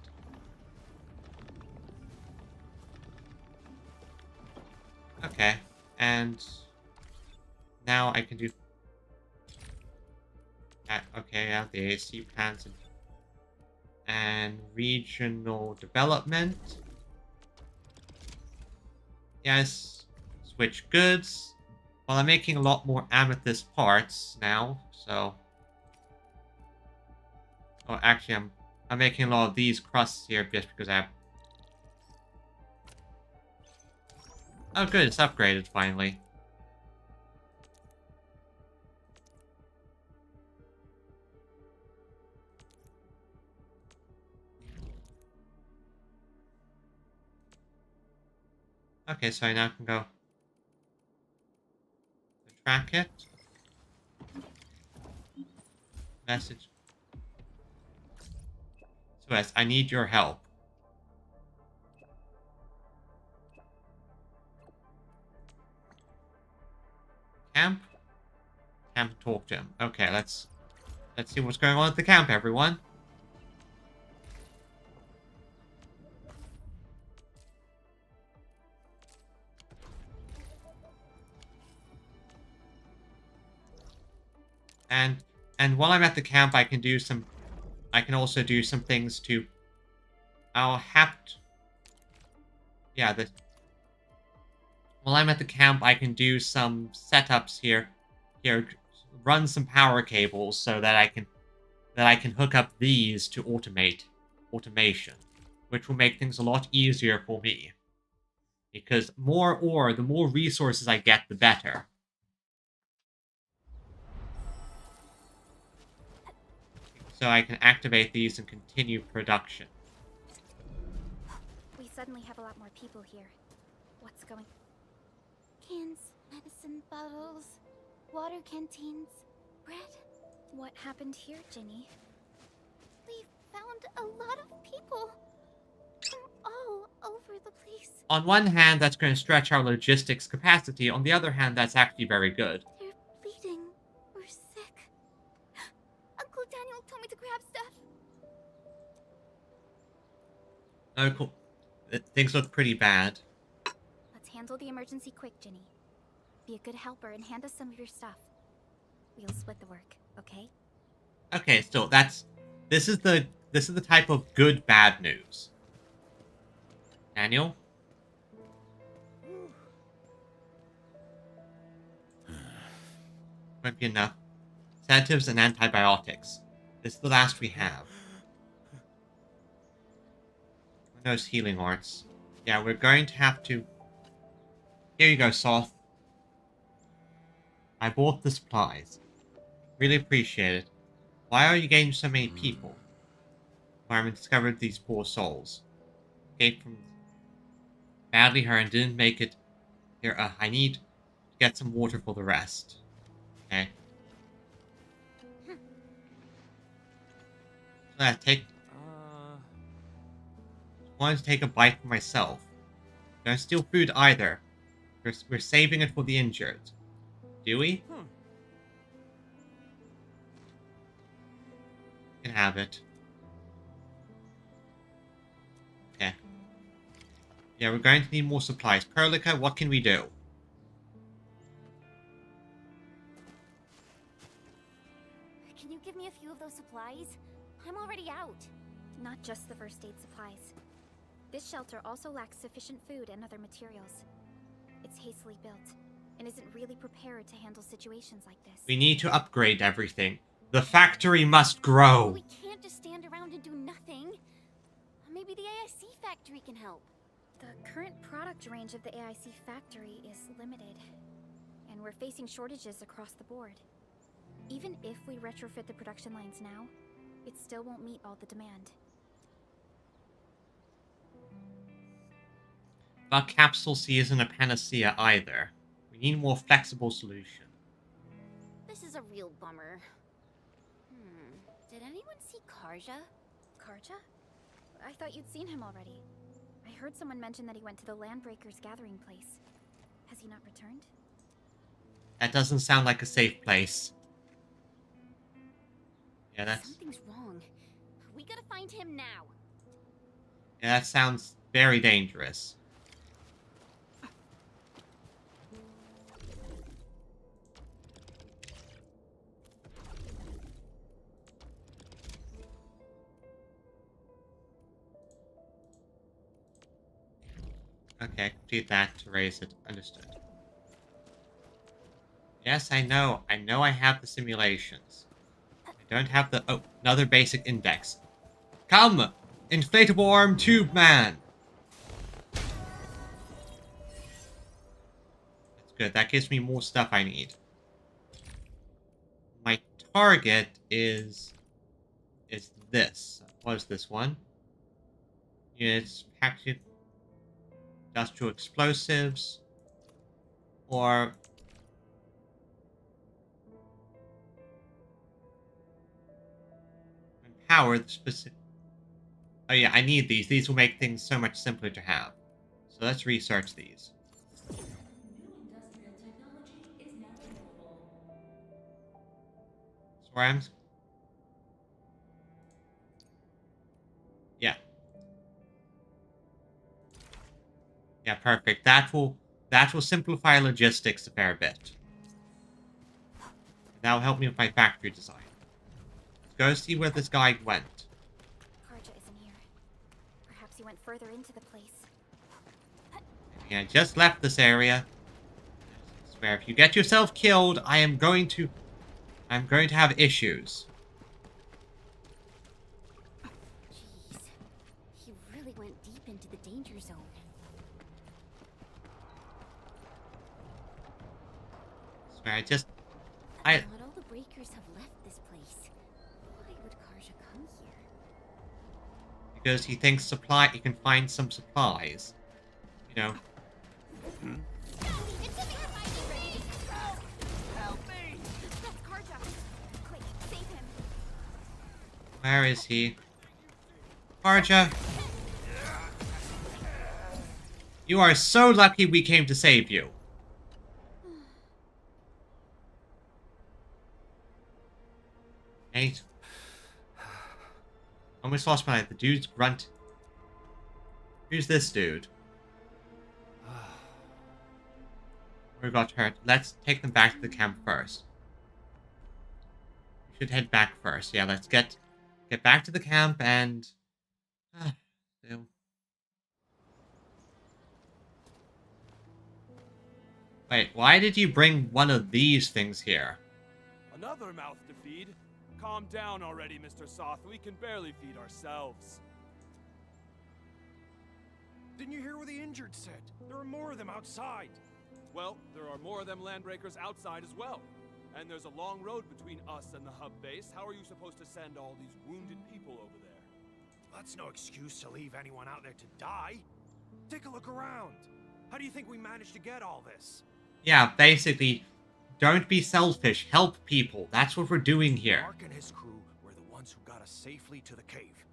Okay, and now I can do... okay, I have the AC plans and regional development. Yes, switch goods. Well, I'm making a lot more amethyst parts now, so... Oh, actually, I'm making a lot of these crusts here just because I have... Oh, good, it's upgraded finally. Okay, so I now can go track it. Message. So yes, I need your help. Camp? Camp, talk to him. Okay, let's see what's going on at the camp, everyone. And while I'm at the camp, I can also do some things to... I'll have to... Yeah, while I'm at the camp, I can do some setups here. Run some power cables so that I can hook up these to automation, which will make things a lot easier for me. Because more ore, the more resources I get, the better. So I can activate these and continue production. We suddenly have a lot more people here. What's going... Cans, medicine bottles, water canteens, bread. What happened here, Ginny? We found a lot of people from all over the place. On one hand, that's going to stretch our logistics capacity. On the other hand, that's actually very good. They're bleeding. We're sick. Uncle Daniel told me to grab stuff. Oh, cool. Things look pretty bad. Let's handle the emergency quick, Ginny. Be a good helper and hand us some of your stuff. We'll split the work, okay? Okay, so this is the type of good bad news. Daniel? Won't be enough. Sedatives and antibiotics. This is the last we have. Those healing arts. Yeah, we're going to have to... Here you go, Soth. I bought the supplies. Really appreciate it. Why are you getting so many people? Fireman discovered these poor souls. Escaped from... Badly hurt and didn't make it. Here, I need to get some water for the rest. Okay. Take... wanted to take a bite for myself. Don't steal food either. We're saving it for the injured. Do we? You can have it. Okay. Yeah, we're going to need more supplies. Perlica, what can we do? Can you give me a few of those supplies? I'm already out. Not just the first aid supplies. This shelter also lacks sufficient food and other materials. It's hastily built, and isn't really prepared to handle situations like this. We need to upgrade everything. The factory must grow. We can't just stand around and do nothing. Maybe the AIC factory can help. The current product range of the AIC factory is limited, and we're facing shortages across the board. Even if we retrofit the production lines now, it still won't meet all the demand. But Capsule C isn't a panacea either. We need a more flexible solution. This is a real bummer. Did anyone see Karja? Karja? I thought you'd seen him already. I heard someone mention that he went to the Landbreakers gathering place. Has he not returned? That doesn't sound like a safe place. Yeah, that's... Something's wrong. We gotta find him now. Yeah, that sounds very dangerous. Okay, complete that to raise it. Understood. Yes, I know. I know I have the simulations. I don't have the... Oh, another basic index. Come! Inflatable arm tube man! That's good. That gives me more stuff I need. My target is this. What is this one? It's packaged industrial explosives, or power the specific. Oh yeah, I need these. These will make things so much simpler to have. So let's research these. Swarms. Yeah. Yeah, perfect. That will simplify logistics a fair bit. That will help me with my factory design. Let's go see where this guy went. Karja isn't here. Perhaps he went further into the place. Yeah, I just left this area. I swear, if you get yourself killed, I'm going to have issues. Jeez. He really went deep into the danger zone. I swear, Not all the breakers have left this place. Why would Karja come here? because he thinks he can find some supplies. You know. Help me! That's Karja! Quick, save him! Where is he? Karja! You are so lucky we came to save you. Eight. Almost lost my life. The dude's grunt. Who's this dude? Who got hurt? Let's take them back to the camp first. We should head back first. Yeah, let's get back to the camp and... Wait, why did you bring one of these things here? Another mouth to feed? Calm down already, Mr. Soth. We can barely feed ourselves. Didn't you hear what the injured said? There are more of them outside. Well, there are more of them landbreakers outside as well. And there's a long road between us and the hub base. How are you supposed to send all these wounded people over there? That's no excuse to leave anyone out there to die. Take a look around. How do you think we managed to get all this? Yeah, basically, don't be selfish. Help people. That's what we're doing here. Mark and his crew were the ones who got us safely to the cave.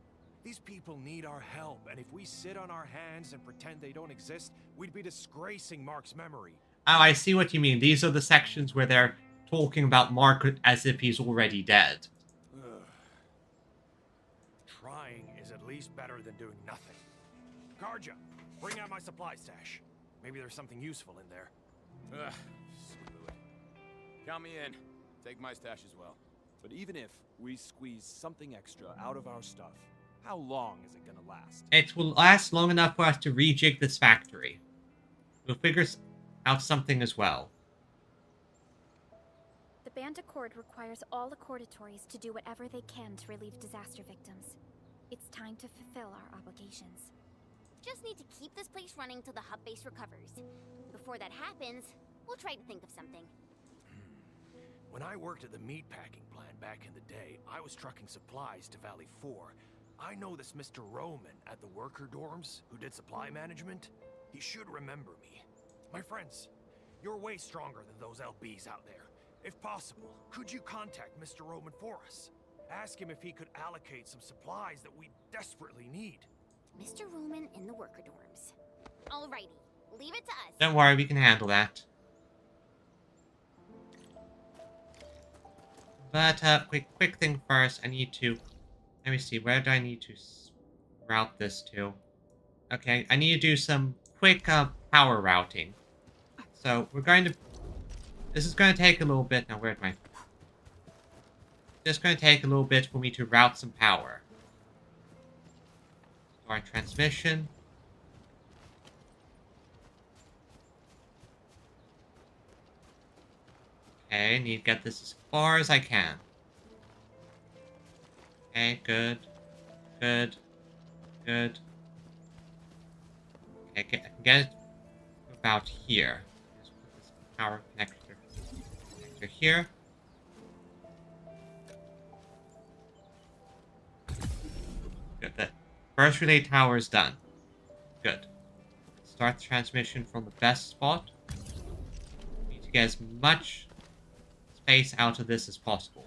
These people need our help, and if we sit on our hands and pretend they don't exist, we'd be disgracing Mark's memory. Oh, I see what you mean. These are the sections where they're talking about Mark as if he's already dead. Ugh. Trying is at least better than doing nothing. Karja, bring out my supply stash. Maybe there's something useful in there. Ugh, screw it. Count me in. Take my stash as well. But even if we squeeze something extra out of our stuff, how long is it gonna last? It will last long enough for us to rejig this factory. We'll figure out something as well. The Band Accord requires all Accordatories to do whatever they can to relieve disaster victims. It's time to fulfill our obligations. Just need to keep this place running till the hub base recovers. Before that happens, we'll try to think of something. When I worked at the meatpacking plant back in the day, I was trucking supplies to Valley 4. I know this Mr. Roman at the worker dorms who did supply management. He should remember me. My friends, you're way stronger than those LBs out there. If possible, could you contact Mr. Roman for us? Ask him if he could allocate some supplies that we desperately need. Mr. Roman in the worker dorms. Alrighty, leave it to us. Don't worry, we can handle that. But, quick thing first. I need to... Let me see, where do I need to route this to? Okay, I need to do some quick, power routing. So, we're going to... This is going to take a little bit... Now, where's my... Just going to take a little bit for me to route some power. Start transmission. Okay, need to get this as far as I can. Okay, good. Good. Good. Okay, I can get it about here. Just put this power connector here. Good. The first relay tower is done. Good. Start the transmission from the best spot. Need to get as much space out of this as possible.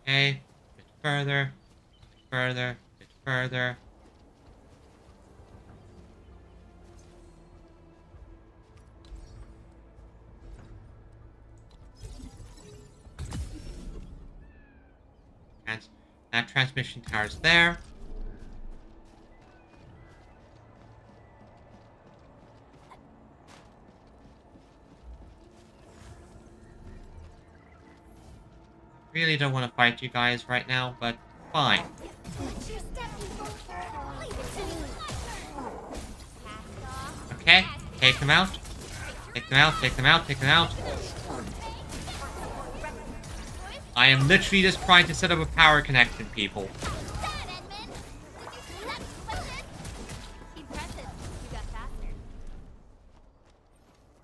Okay, a bit further, further, bit further. And that transmission tower is there. Really don't want to fight you guys right now, but fine. Okay, take them out. Take them out, take them out, take them out. I am literally just trying to set up a power connection, people.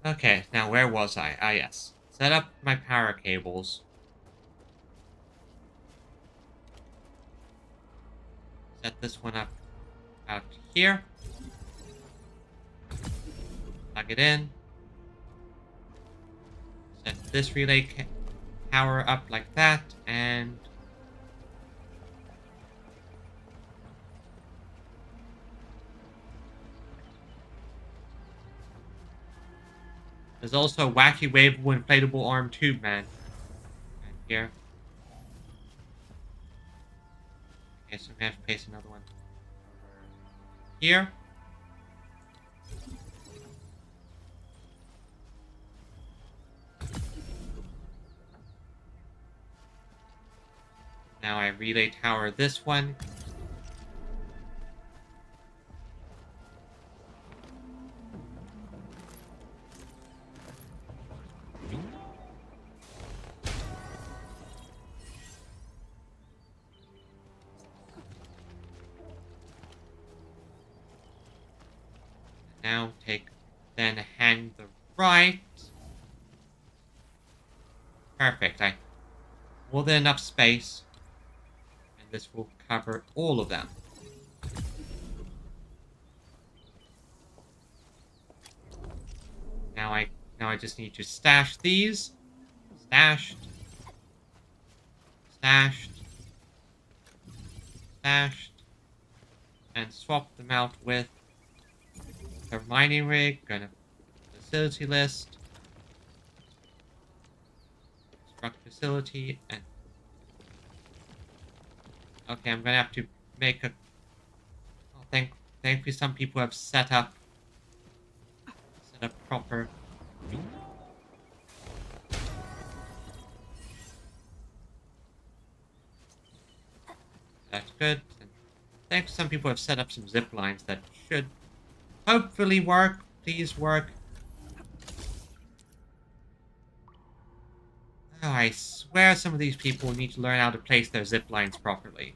Okay, now where was I? Ah, yes. Set up my power cables. Set this one up out here. Plug it in. Set this relay power up like that, and there's also a wacky waveable inflatable arm tube man right here. Okay, so we have to paste another one here. Now I relay tower this one. Now then hang the right. Perfect. I more than enough space. This will cover all of them. Now I just need to stash these. Stashed. Stashed. Stashed. And swap them out with the mining rig, gonna facility list. Construct facility and okay, I'm gonna have to make a... Oh, thankfully some people have set up proper... That's good. And thanks, some people have set up some zip lines that should hopefully work. Please work. Oh, I swear some of these people need to learn how to place their zip lines properly.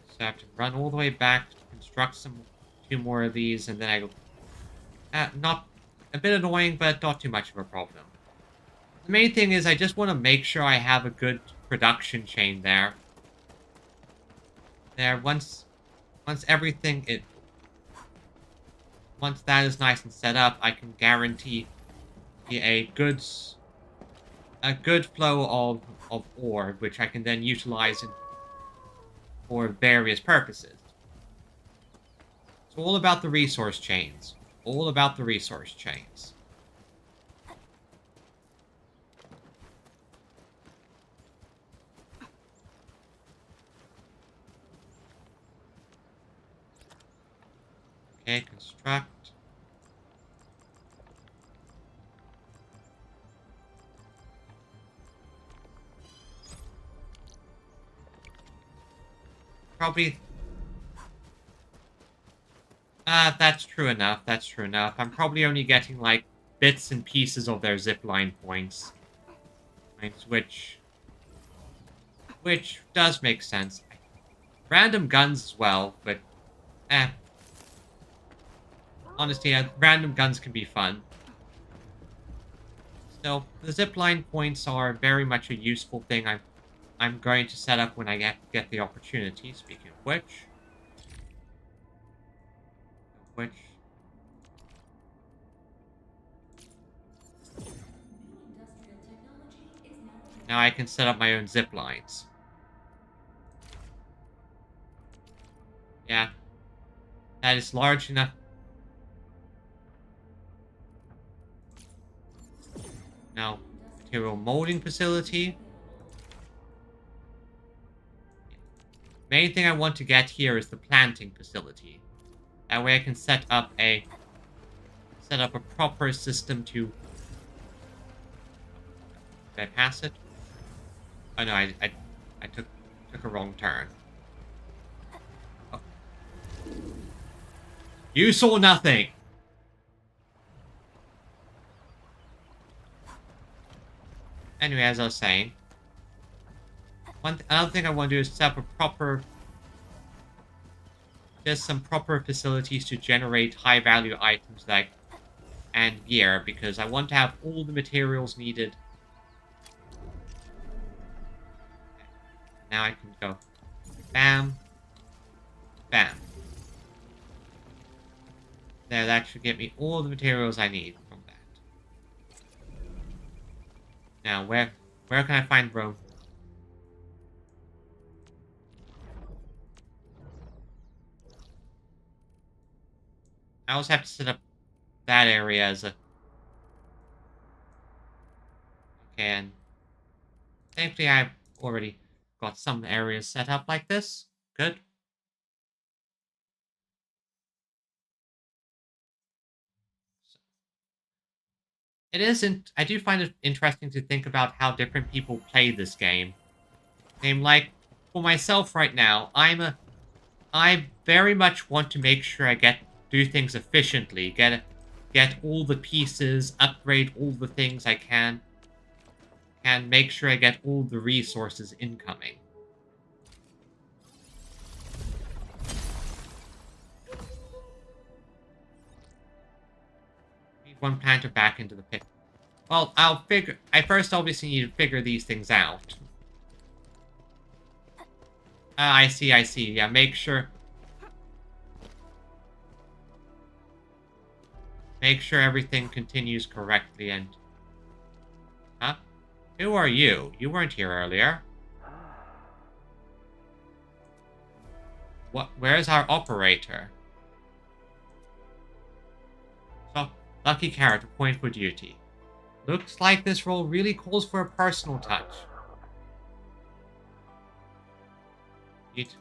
So I have to run all the way back to construct two more of these, and then I go... not a bit annoying, but not too much of a problem. The main thing is I just want to make sure I have a good production chain there. Once everything once that is nice and set up, I can guarantee a good a good flow of ore, which I can then utilize for various purposes. It's all about the resource chains. All about the resource chains. Okay, construct. Probably... that's true enough. That's true enough. I'm probably only getting, like, bits and pieces of their zipline points. Which does make sense. Random guns as well, but... Honestly, random guns can be fun. Still, the zipline points are very much a useful thing I'm going to set up when I get the opportunity, speaking of which. Now I can set up my own zip lines. Yeah. That is large enough. Now, material molding facility. Main thing I want to get here is the planting facility. That way I can set up a proper system to... Did I pass it? Oh no, I took a wrong turn. Oh. You saw nothing! Anyway, as I was saying, another thing I want to do is set up a proper... Just some proper facilities to generate high-value items and gear, because I want to have all the materials needed. Now I can go bam, bam. There, that should get me all the materials I need from that. Now, where can I find room? I also have to set up that area as a... Okay, and thankfully I've already got some areas set up like this. Good. It isn't... I do find it interesting to think about how different people play this game. Like, for myself right now, I very much want to make sure I do things efficiently, get all the pieces, upgrade all the things I can, and make sure I get all the resources incoming. Need one planter back into the pit. Well, I first obviously need to figure these things out. I see. Yeah, make sure everything continues correctly and... Huh? Who are you? You weren't here earlier. What? Where's our operator? So, lucky character, point for duty. Looks like this role really calls for a personal touch. Eat.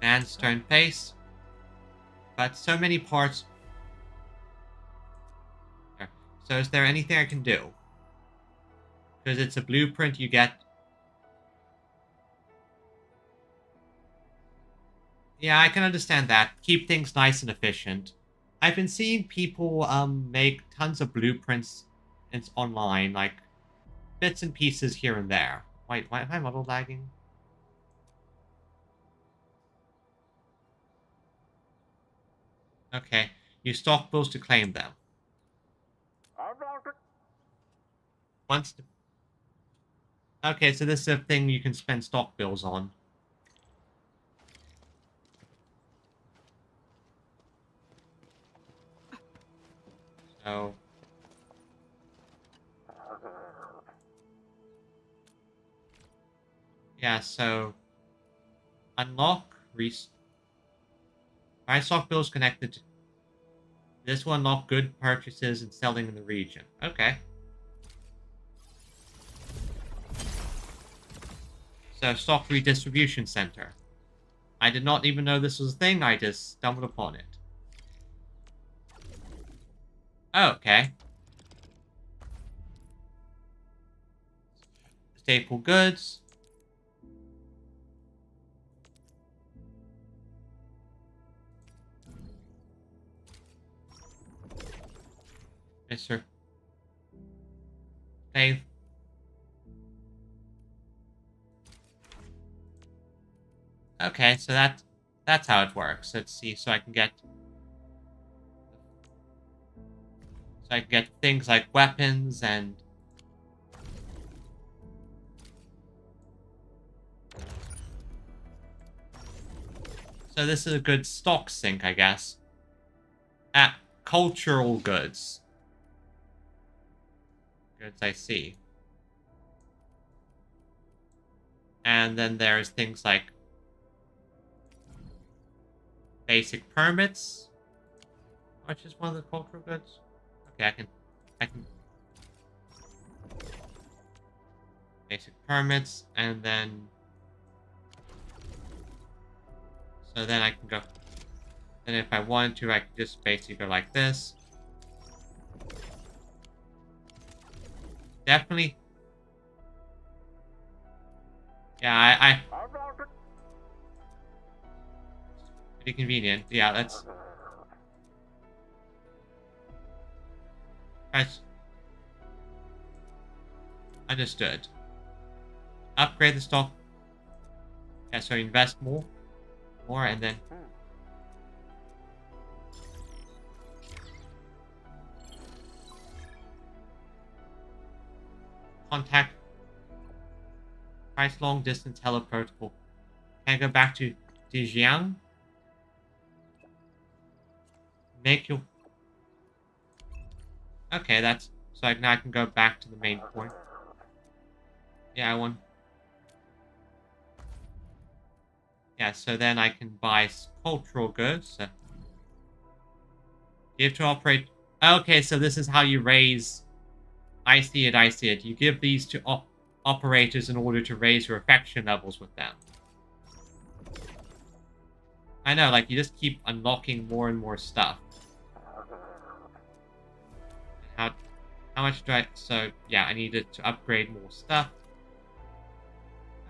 Man, stone face. But so many parts... So is there anything I can do? Because it's a blueprint you get... Yeah, I can understand that. Keep things nice and efficient. I've been seeing people make tons of blueprints online, like bits and pieces here and there. Wait, why am I model lagging? Okay, use stock bills to claim them. Okay, so this is a thing you can spend stock bills on. So... Yeah, so unlock buy stock bills connected. This will unlock good purchases and selling in the region. Okay. So stock redistribution center. I did not even know this was a thing. I just stumbled upon it. Okay. Staple goods. Yes, sir. Dave. Okay, so that's how it works. Let's see. So I can get things like weapons and so this is a good stock sync, I guess. Ah, cultural goods. Goods I see. And then there's things like basic permits, which is one of the cultural goods. Okay, I can basic permits, and then so then I can go. And if I wanted to, I could just basically go like this. Definitely. Yeah, I pretty convenient. Yeah, that's understood. Upgrade the stock. Yeah, so invest more, and then contact. Price long distance teleportable. Can I go back to Dijiang? Make you. Okay, that's so now I can go back to the main point. Yeah, I want. Yeah, so then I can buy cultural goods. Give to operate. Okay, so this is how you raise. I see it. I see it. You give these to operators in order to raise your affection levels with them. I know, like you just keep unlocking more and more stuff. How much do I? So yeah, I needed to upgrade more stuff.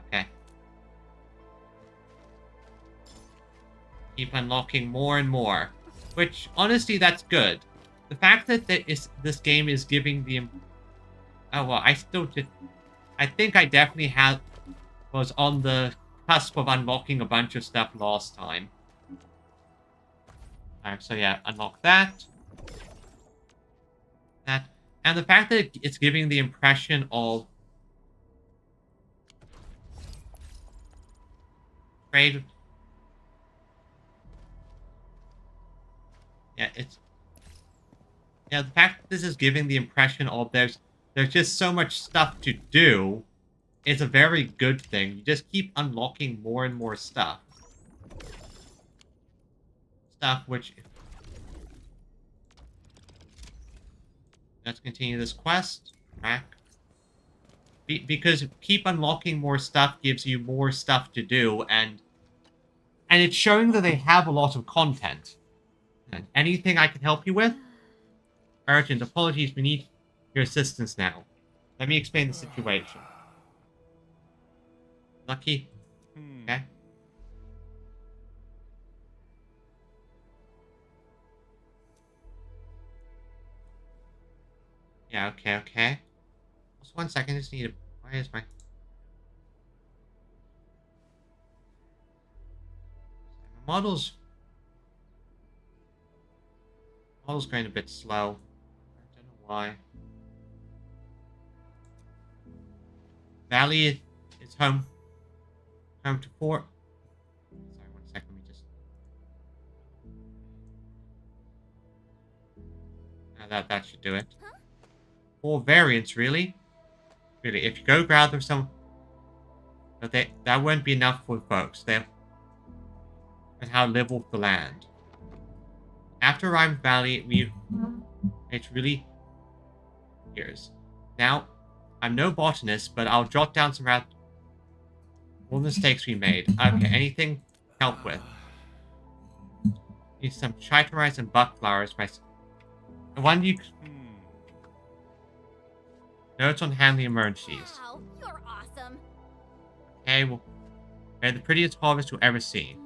Okay. Keep unlocking more and more, which honestly, that's good. The fact that this game is giving the. Oh well, I still did. I think I definitely was on the cusp of unlocking a bunch of stuff last time. Alright, so yeah, unlock that. That. And the fact that it's giving the impression of trade. Yeah, it's. Yeah, the fact that this is giving the impression of there's just so much stuff to do is a very good thing. You just keep unlocking more and more stuff. Stuff which... Let's continue this quest. Back. Because keep unlocking more stuff gives you more stuff to do, and it's showing that they have a lot of content. And anything I can help you with? Urgent. Apologies, we need your assistance now. Let me explain the situation. Lucky. Okay. Yeah, okay. Just 1 second, just need to... Why is my... Model's going a bit slow. I don't know why. Valley is home. Home to 4. Sorry, 1 second. Let me just. That should do it. 4 variants, really? Really, if you go gather some. But that won't be enough for folks. They're how to live off the land. After Rhyme Valley, it's really years. Now, I'm no botanist, but I'll jot down some all the mistakes we made. Okay, anything help with? Need some chiterites and buck flowers. One you. Notes on handling emergencies. Wow, you're awesome. Okay, well, they're the prettiest harvest you'll ever see.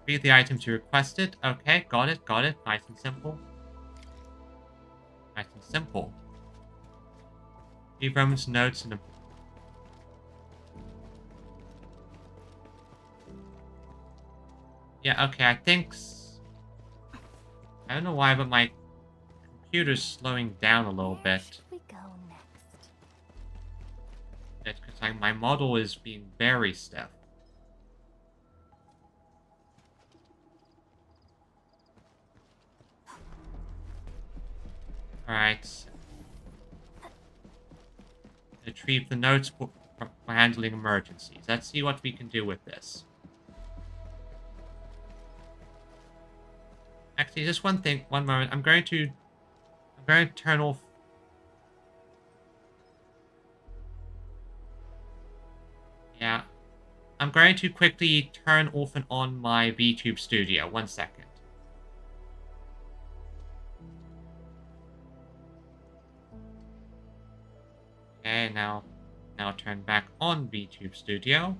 Read the items you requested. Okay, got it, got it. Nice and simple. Nice and simple. Leave Roman's notes in a... Yeah, okay, I think... I don't know why, but my computer's slowing down a little bit. Should we go next? It's because my model is being very stiff. Alright. Retrieve the notes for handling emergencies. Let's see what we can do with this. Actually, just one thing, one moment. I'm going to turn off. Yeah. I'm going to quickly turn off and on my VTube studio. 1 second. Okay, now turn back on VTube Studio.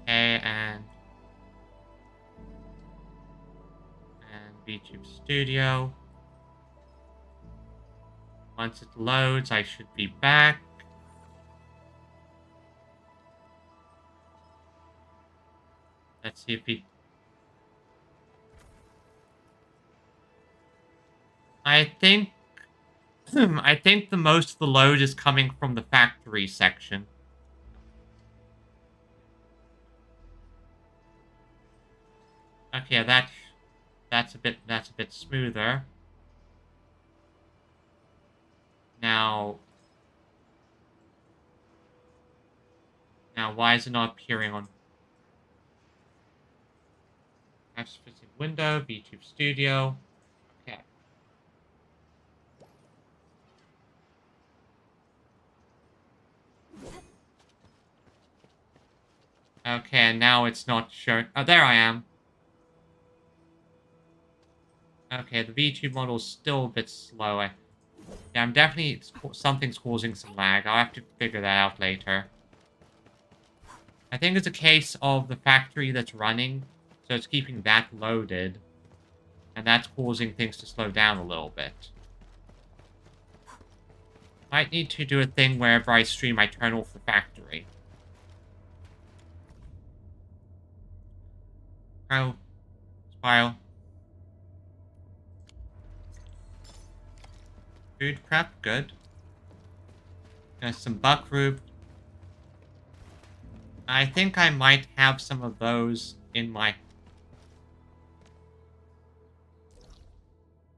Okay, and VTube Studio. Once it loads, I should be back. Let's see if we... I think the most of the load is coming from the factory section. Okay, that's a bit smoother. Now, why is it not appearing on? Specific window, VTube Studio. Okay. Okay, and now it's not showing. Oh, there I am. Okay, the VTube model is still a bit slow. Yeah, I'm definitely... something's causing some lag. I'll have to figure that out later. I think it's a case of the factory that's running, so it's keeping that loaded. And that's causing things to slow down a little bit. Might need to do a thing wherever I stream, I turn off the factory. Oh. Smile. Food prep, good. There's some buckroot. I think I might have some of those in my...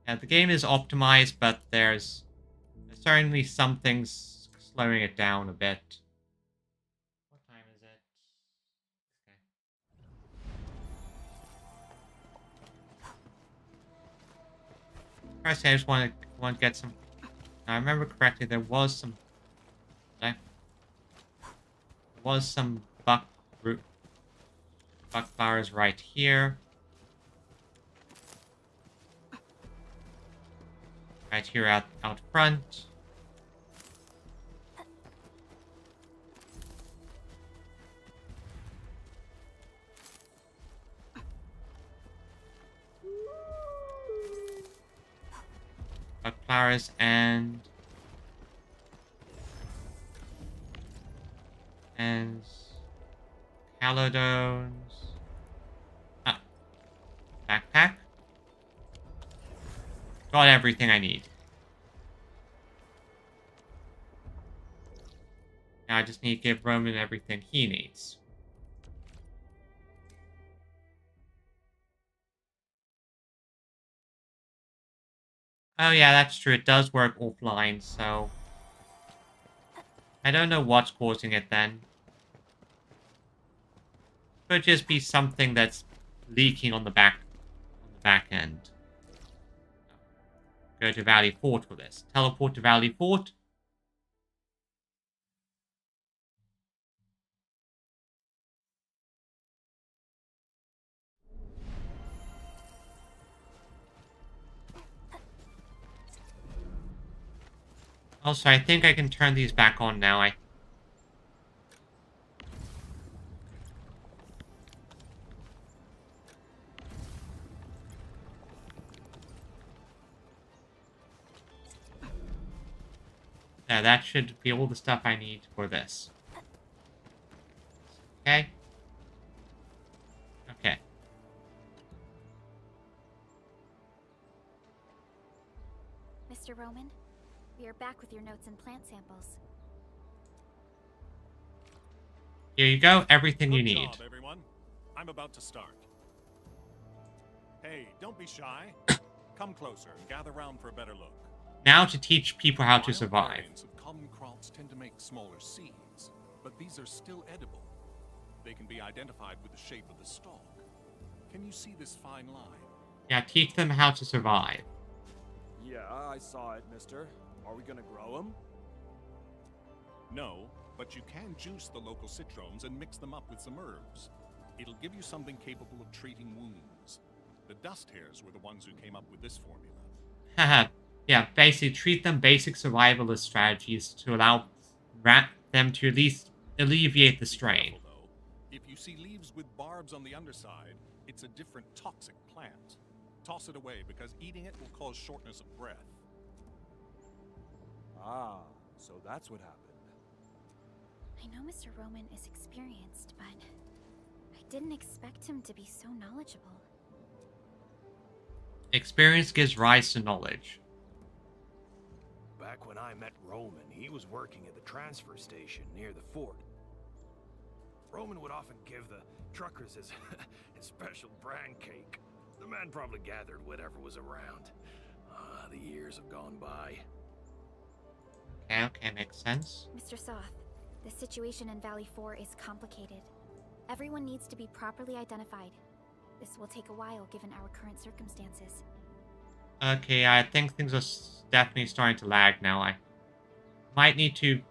Yeah, the game is optimized, but there's certainly some things slowing it down a bit. What time is it? Okay. First, I just want to get some... I remember correctly, there was some buck flowers right here. Right here out front. Buck flowers and calodones. Ah, backpack. Got everything I need. Now I just need to give Roman everything he needs. Oh yeah, that's true. It does work offline, so... I don't know what's causing it then. Could just be something that's leaking on the back end. Go to Valley Fort for this. Teleport to Valley Fort. Also, I think I can turn these back on now. Yeah, that should be all the stuff I need for this. Okay. Okay. Mr. Roman, we are back with your notes and plant samples. Here you go, everything you need. Good job, everyone. I'm about to start. Hey, don't be shy. Come closer and gather round for a better look. Now to teach people how to survive. Variants of common crops tend to make smaller seeds, but these are still edible. They can be identified with the shape of the stalk. Can you see this fine line? Yeah, teach them how to survive. Yeah, I saw it, mister. Are we gonna grow them? No, but you can juice the local citrones and mix them up with some herbs. It'll give you something capable of treating wounds. The dust hares were the ones who came up with this formula. Haha. Yeah, basically treat them basic survivalist strategies to allow them to at least alleviate the strain. If you see leaves with barbs on the underside, it's a different toxic plant. Toss it away because eating it will cause shortness of breath. Ah, so that's what happened. I know Mr. Roman is experienced, but I didn't expect him to be so knowledgeable. Experience gives rise to knowledge. Back when I met Roman, he was working at the transfer station near the fort. Roman would often give the truckers his, his special bran cake. The man probably gathered whatever was around. The years have gone by. Okay, makes sense. Mr. Soth, the situation in Valley 4 is complicated. Everyone needs to be properly identified. This will take a while given our current circumstances. Okay, I think things are definitely starting to lag now. I might need to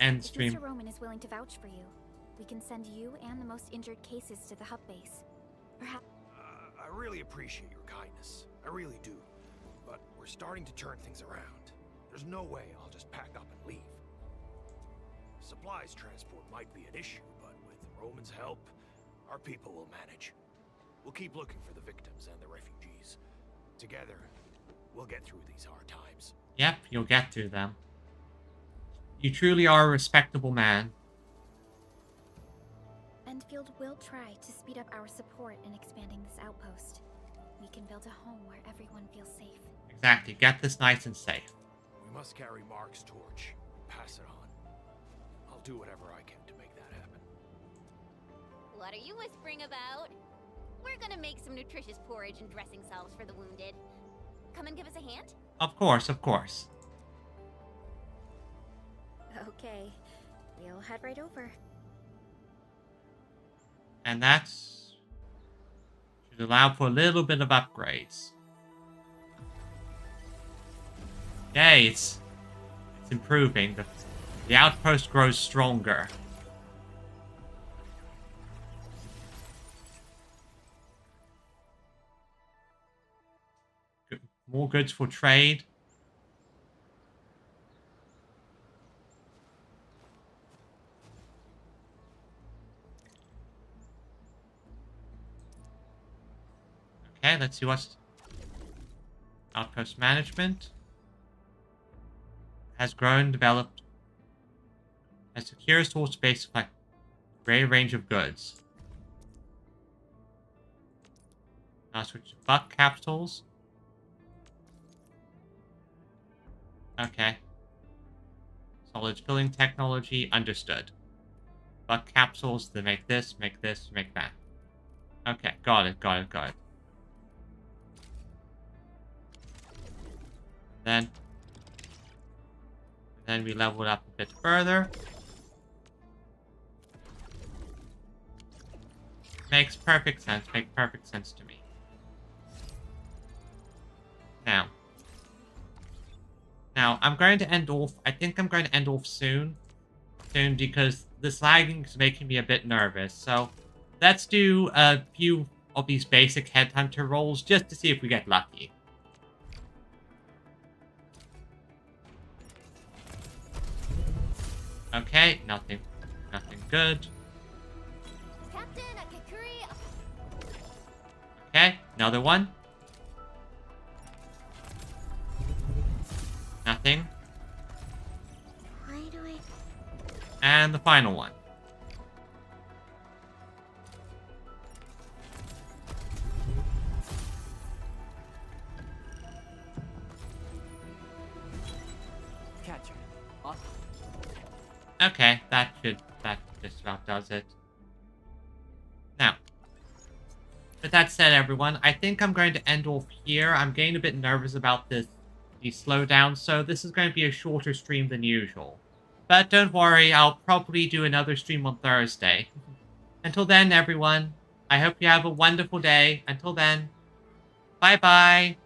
end stream. If Mr. Roman is willing to vouch for you, we can send you and the most injured cases to the hub base. Perhaps... I really appreciate your kindness. I really do. But we're starting to turn things around. There's no way I'll just pack up and leave. Supplies transport might be an issue, but with Roman's help, our people will manage. We'll keep looking for the victims and the refugees. Together, we'll get through these hard times. Yep, you'll get through them. You truly are a respectable man. Endfield will try to speed up our support in expanding this outpost. We can build a home where everyone feels safe. Exactly, get this nice and safe. We must carry Mark's torch. Pass it on. I'll do whatever I can to make that happen. What are you whispering about? We're gonna make some nutritious porridge and dressing salves for the wounded. Come and give us a hand? Of course, of course. Okay, we'll head right over. And that's... should allow for a little bit of upgrades. Yay, it's improving. The outpost grows stronger. More goods for trade. Okay, let's see what's... Outpost management. Has grown, developed. Has secure source space to collect a great range of goods. Now switch to buck capsules. Solid filling technology, understood. Buck capsules, then make this, make that. Okay, got it. Then we level it up a bit further. Makes perfect sense to me. Now, I'm going to end off, I think I'm going to end off soon because this lagging is making me a bit nervous. So, let's do a few of these basic headhunter rolls just to see if we get lucky. Okay, nothing good. Okay, another one. Nothing. And the final one. Catcher. Okay, that just about does it. Now, with that said, everyone, I think I'm going to end off here. I'm getting a bit nervous about the slowdown, so this is going to be a shorter stream than usual. But don't worry, I'll probably do another stream on Thursday. Until then, everyone, I hope you have a wonderful day. Until then, bye-bye.